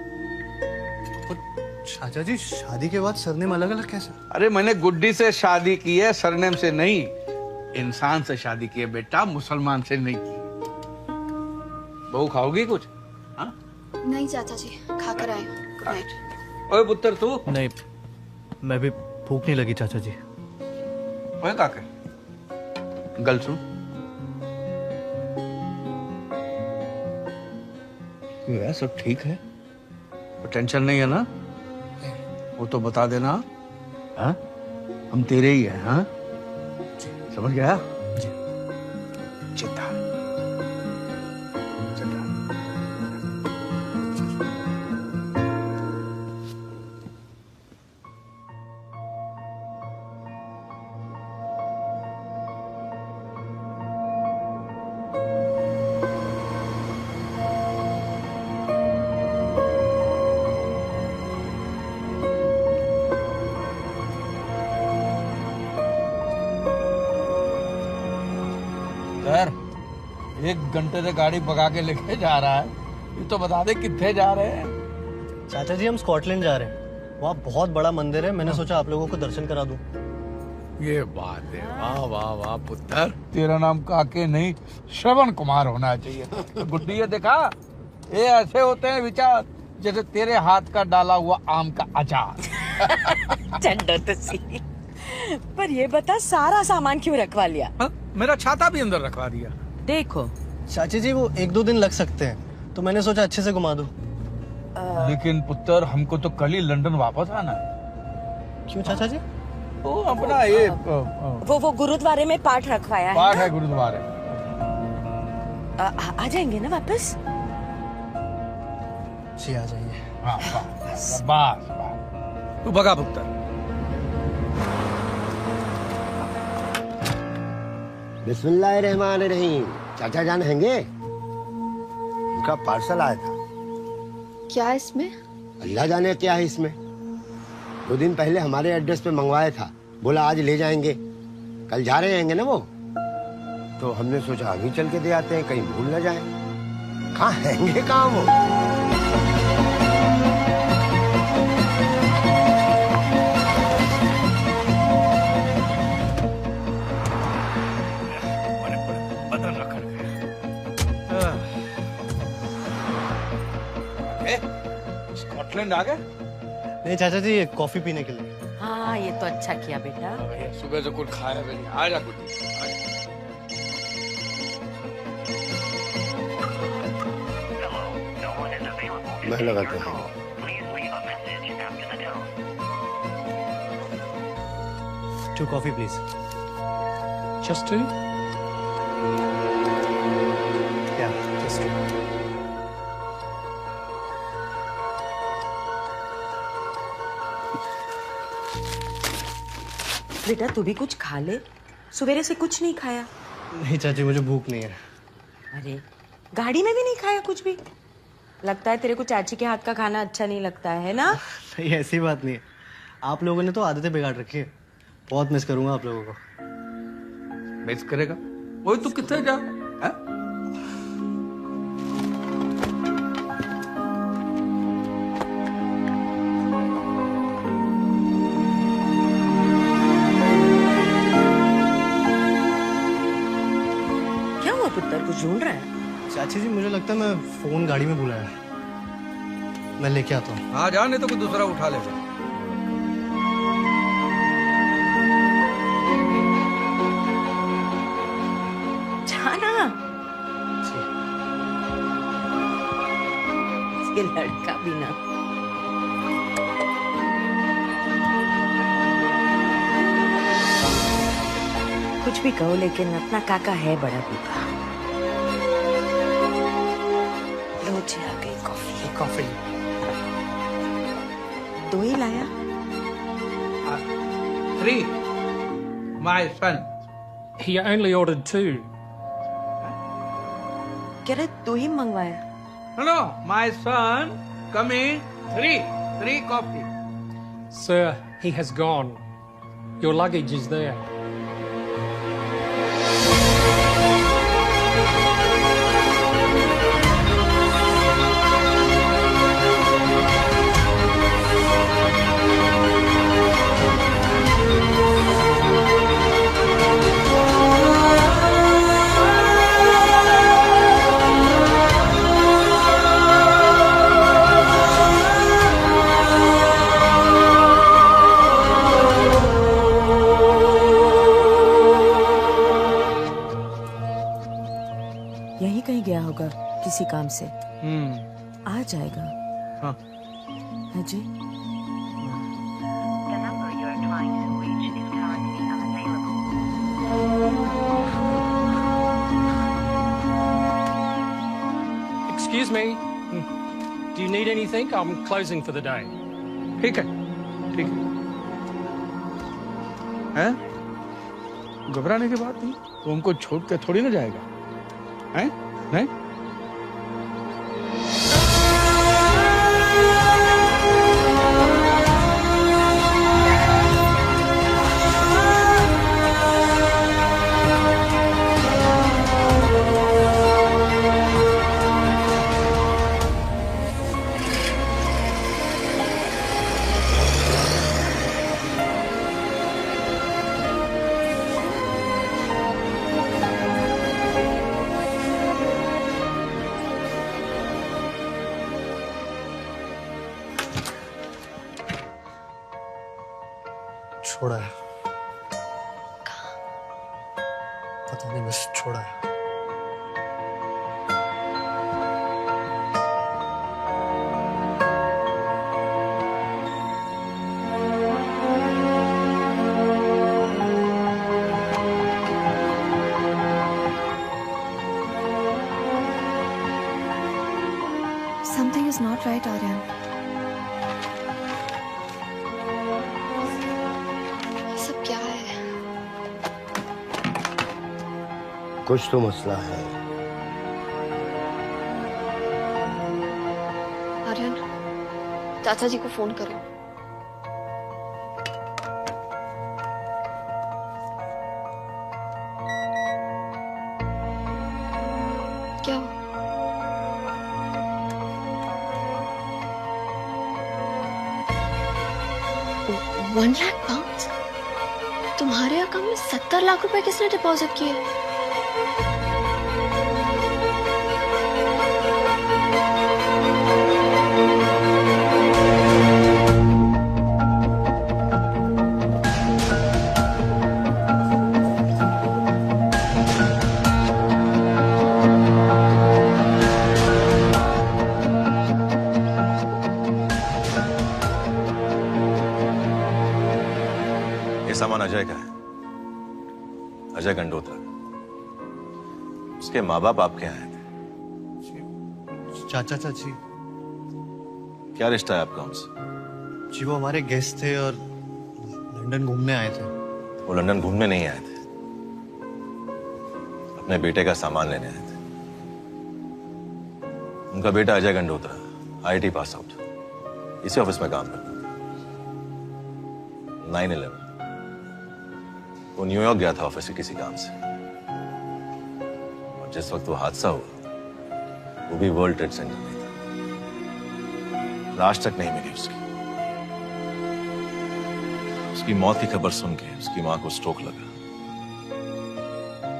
चाचा जी शादी के बाद सरनेम अलग अलग कैसे? अरे मैंने गुड्डी से शादी की है, सरनेम से नहीं। इंसान से शादी की है बेटा, मुसलमान से नहीं की। बहू खाओगी कुछ? हाँ? नहीं चाचा जी, खाकर आए। Good night. ओए पुत्र तू? नहीं, मैं भी भूख नहीं लगी चाचा जी। ओए काके, गल सुन। क्यों सब ठीक है? टेंशन नहीं है ना? वो तो बता देना। हाँ? हम तेरे ही हैं। हाँ? समझ गया? जी। चिंता। सर, 1 घंटे से गाड़ी भगा के लेके जा रहा है। ये तो बता दे कितने जा रहे हैं? चाचा जी हम स्कॉटलैंड जा रहे हैं। वहाँ बहुत बड़ा मंदिर है, मैंने सोचा आप लोगों को दर्शन करा दूं। ये बात है। वाह वाह वाह पुत्र, तेरा नाम काके नहीं श्रवण कुमार होना चाहिए। तो गुड्डी ये देखा, ये ऐसे होते हैं विचार जैसे तेरे हाथ का डाला हुआ आम का अचार। चंडो तो सी। पर ये बता, सारा सामान क्यों रखवा लिया? मेरा छाता भी अंदर रखवा दिया। देखो चाची जी, वो 1-2 दिन लग सकते हैं, तो मैंने सोचा अच्छे से घुमा दूं। लेकिन पुत्र हमको तो कल ही लंदन वापस आना है। क्यों चाचा जी? तो अपना ये वो गुरुद्वारे में पाठ रखवाया है। पाठ है गुरुद्वारे। आ जाएंगे ना वापस? जी आ जाइए। बस तू भगा पुत्र। बिस्मिल्लाहिर्रहमानिर्रहीम। चाचा जान हैंगे? उनका पार्सल आया था। क्या है इसमें? अल्लाह जाने क्या है इसमें। 2 दिन पहले हमारे एड्रेस पे मंगवाया था, बोला आज ले जाएंगे। कल जा रहे हैं ना वो, तो हमने सोचा अभी चल के दे आते हैं, कहीं भूल ना जाए। कहाँ हैंगे कहाँ वो? स्कॉटलैंड आ गए? नहीं चाचा जी, ये कॉफी पीने के लिए। हाँ ये तो अच्छा किया बेटा। सुबह से कुछ खाया भी नहीं। आ जा कुछ। मैं लगाता हूँ। Two coffee, please. Just two? Yeah, just two. बेटा तू भी कुछ खा ले, सवेरे से कुछ नहीं खाया। नहीं चाची, मुझे भूख नहीं है। अरे गाड़ी में भी नहीं खाया कुछ भी? लगता है तेरे को चाची के हाथ का खाना अच्छा नहीं लगता है ना? नहीं, ऐसी बात नहीं है। आप लोगों ने तो आदतें बिगाड़ रखी है। बहुत मिस करूंगा आप लोगों को। मिस करेगा? वही तू कितने जा? क्या हुआ पुत्र, कुछ ढूंढ रहा है? चाची जी, मुझे लगता है मैं फोन गाड़ी में भूला है। मैं लेके आता हूँ। हाँ जा, नहीं तो कोई दूसरा उठा लेगा। जाना ये लड़का भी ना। कुछ भी कहो लेकिन अपना काका है बड़ा पीपा। लो जी आ गई कॉफी। Coffee. दो ही लाया? 3. My son. He only ordered 2. कह रहे दो ही मंगवाया। No, my son. Come in. 3 coffee. Sir, he has gone. Your luggage is there. यही कहीं गया होगा किसी काम से। आ जाएगा। हाँ। है जी। Excuse me. Do you need anything? I'm closing for the day. ठीक है, ठीक है। हैं? घबराने की बात नहीं, वो हमको छोड़ के थोड़ी ना जाएगा। हैं? नहीं? छोड़ा है। पता नहीं, बस छोड़ा है। Something is not right, Aryan. ये सब क्या है? कुछ तो मसला है। आर्यन, चाचा जी को फोन करो। 1 लाख पाउंड? तुम्हारे अकाउंट में 70 लाख रुपए किसने डिपॉजिट किए? सामान अजय का है, अजय गंडोत्रा। उसके माँ बाप आपके आए थे। चाचा चाची। क्या रिश्ता है आपका उनसे? जी वो हमारे गेस्ट थे और लंदन घूमने आए थे। वो लंदन घूमने नहीं आए थे, अपने बेटे का सामान लेने आए थे। उनका बेटा Ajay Gandotra IIT pass out, इसी ऑफिस में काम करता था। 9/11 वो न्यूयॉर्क गया था ऑफिस के किसी काम से, और जिस वक्त वो हादसा हुआ वो भी वर्ल्ड ट्रेड सेंटर में था। आज तक नहीं मिली उसकी। उसकी मौत की खबर सुन के उसकी मां को स्ट्रोक लगा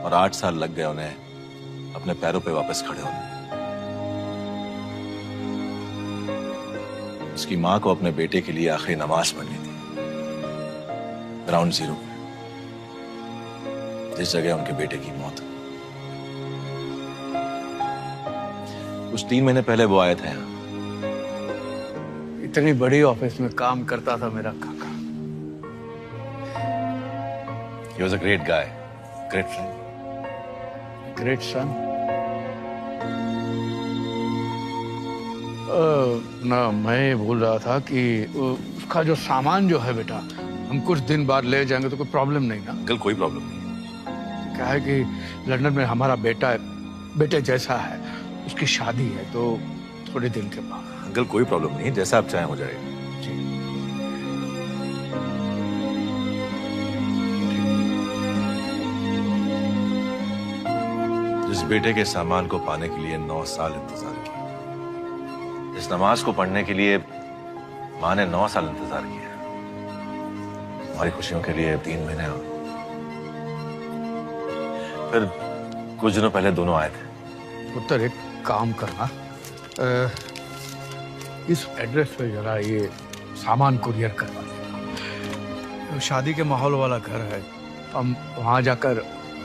और 8 साल लग गए उन्हें अपने पैरों पे वापस खड़े होने। उसकी मां को अपने बेटे के लिए आखिरी नमाज पढ़नी थी ग्राउंड जीरो पे, जिस जगह उनके बेटे की मौत। कुछ 3 महीने पहले वो आए थे यहाँ। इतनी बड़ी ऑफिस में काम करता था मेरा काका। He was a great guy, great friend. Great सन। ना मैं बोल रहा था कि उसका जो सामान जो है बेटा, हम कुछ दिन बाद ले जाएंगे तो कोई प्रॉब्लम नहीं ना? अंकल कोई प्रॉब्लम नहीं। क्या है कि लंदन में हमारा बेटा बेटे जैसा है, उसकी शादी है तो थोड़े दिन के बाद। अंकल कोई प्रॉब्लम नहीं, जैसा आप चाहें हो जाएगा। जिस बेटे के सामान को पाने के लिए 9 साल इंतजार किया, इस नमाज को पढ़ने के लिए मां ने 9 साल इंतजार किया, हमारी खुशियों के लिए 3 महीने और फिर कुछ दिनों पहले दोनों आए थे। पुत्र एक काम करना, इस एड्रेस पे जरा ये सामान कुरियर करवा देना। शादी के माहौल वाला घर है, हम वहां जाकर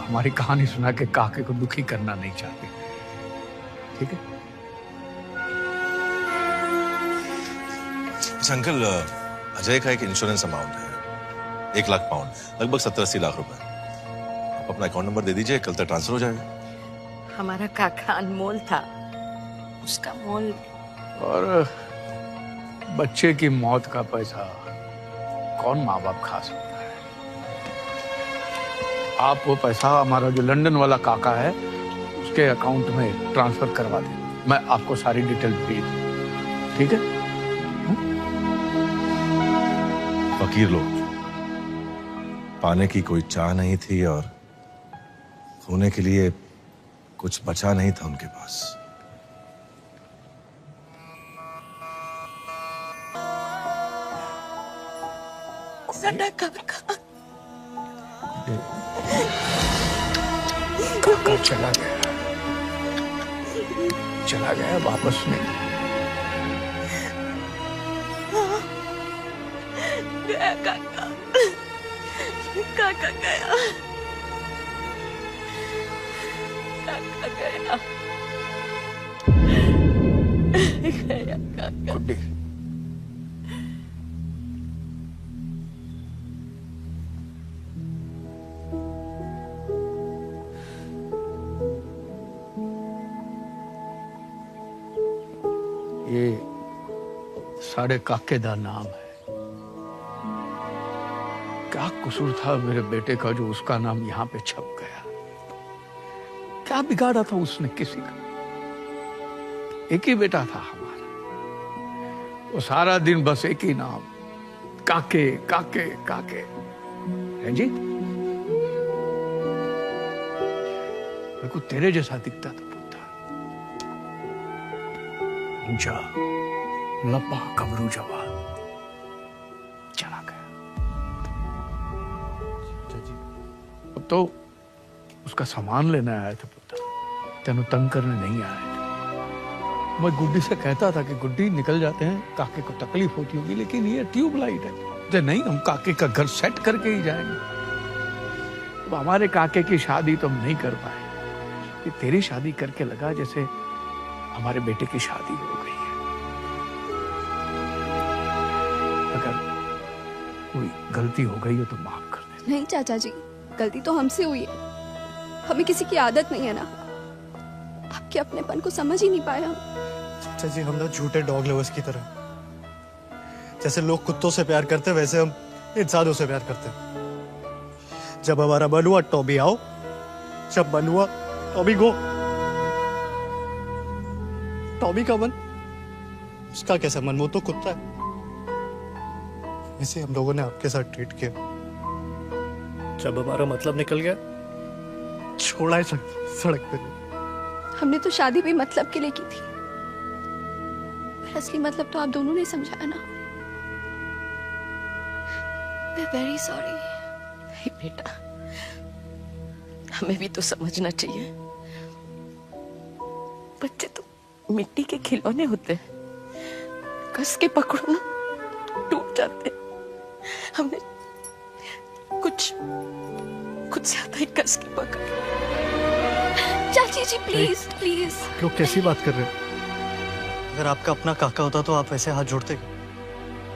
हमारी कहानी सुना के काके को दुखी करना नहीं चाहते। ठीक है? अच्छा अंकल, अजय का एक इंश्योरेंस अमाउंट है 1 लाख पाउंड, लगभग 70-80 लाख रुपए। आप अपना अकाउंट नंबर दे दीजिए, कल तक ट्रांसफर हो जाएगा। हमारा काका अनमोल था, उसका मोल। और बच्चे की मौत का पैसा कौन माँ बाप खा सकता है? आप वो पैसा हमारा जो लंदन वाला काका है उसके अकाउंट में ट्रांसफर करवा दें, मैं आपको सारी डिटेल भेज दूं। ठीक है? फकीर लोग, पाने की कोई चाह नहीं थी और खोने के लिए कुछ बचा नहीं था उनके पास। काका चला गया वापस नहीं। गया काका, काका गया, काका गया, गया काका। गुड्डी, ये साढ़े काके दा नाम है। क्या कसूर था मेरे बेटे का जो उसका नाम यहाँ पे छप गया? क्या बिगाड़ा था उसने किसी का? एक ही बेटा था हमारा, वो सारा दिन बस एक ही नाम, काके काके काके। है जी? मेरे को तेरे जैसा दिखता था पुत्र, ऊंचा लंबा गबरू जवान, चला गया। तो उसका सामान लेने आया था पुत्र, तेनू तंग करने नहीं आया था। मैं गुड्डी से कहता था कि गुड्डी निकल जाते हैं, काके को तकलीफ होती होगी, लेकिन ये ट्यूबलाइट है। तो नहीं, हम काके का घर सेट करके ही जाएंगे। अब हमारे काके की शादी तो हम नहीं कर पाए, ये तेरी शादी करके लगा जैसे हमारे बेटे की शादी हो गई है। अगर कोई गलती हो गई हो तो माफ कर दे। नहीं चाचा जी, गलती तो हमसे हुई है, हमें किसी की आदत नहीं है ना, आपके अपनेपन को समझ ही नहीं पाए हम। चाचा जी, हम ना झूठे डॉग लवर्स की तरह, जैसे लोग कुत्तों से प्यार करते हैं वैसे हम इंसानों से प्यार करते हैं। जब हमारा मन हुआ टॉबी आओ, जब मन हुआ टॉबी गो। टॉबी का मन, उसका कैसा मन, वो तो कुत्ता है। वैसे हम लोगों ने आपके साथ ट्रीट किया। जब हमारा मतलब निकल गया, छोड़ा है सड़क पे। हमने तो शादी भी मतलब के लिए की थी, पर असली मतलब तो आप दोनों ने समझाया ना। मैं वेरी सॉरी। बेटा, हमें भी तो समझना चाहिए, बच्चे तो मिट्टी के खिलौने होते हैं, कस के पकड़ो ना टूट जाते हैं। हमने कुछ ज्यादा ही कस के पकड़। चाची जी प्लीज प्लीज। लोग कैसी बात कर रहे हैं? अगर आपका अपना काका होता तो आप ऐसे हाथ जोड़ते,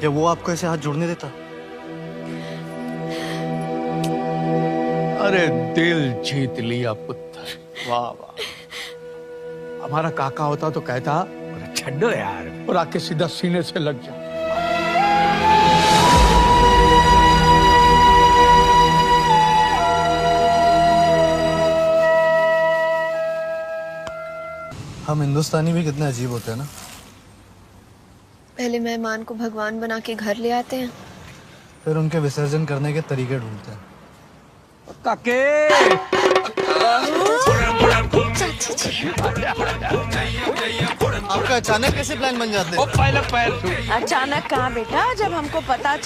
या वो आपको ऐसे हाथ जोड़ने देता? अरे दिल जीत लिया पुत्र, वाह वाह। हमारा काका होता तो कहता छड्डो यार, और आके सीधा सीने से लग जा। हम हिंदुस्तानी भी कितने अजीब होते हैं ना। पहले मेहमान को भगवान बना के घर ले आते हैं, फिर उनके विसर्जन करने के तरीके ढूंढते हैं। काके आपका अचानक कैसे प्लान बन जाते हैं? पहले पैर छू। अचानक कहाँ बेटा, जब हमको पता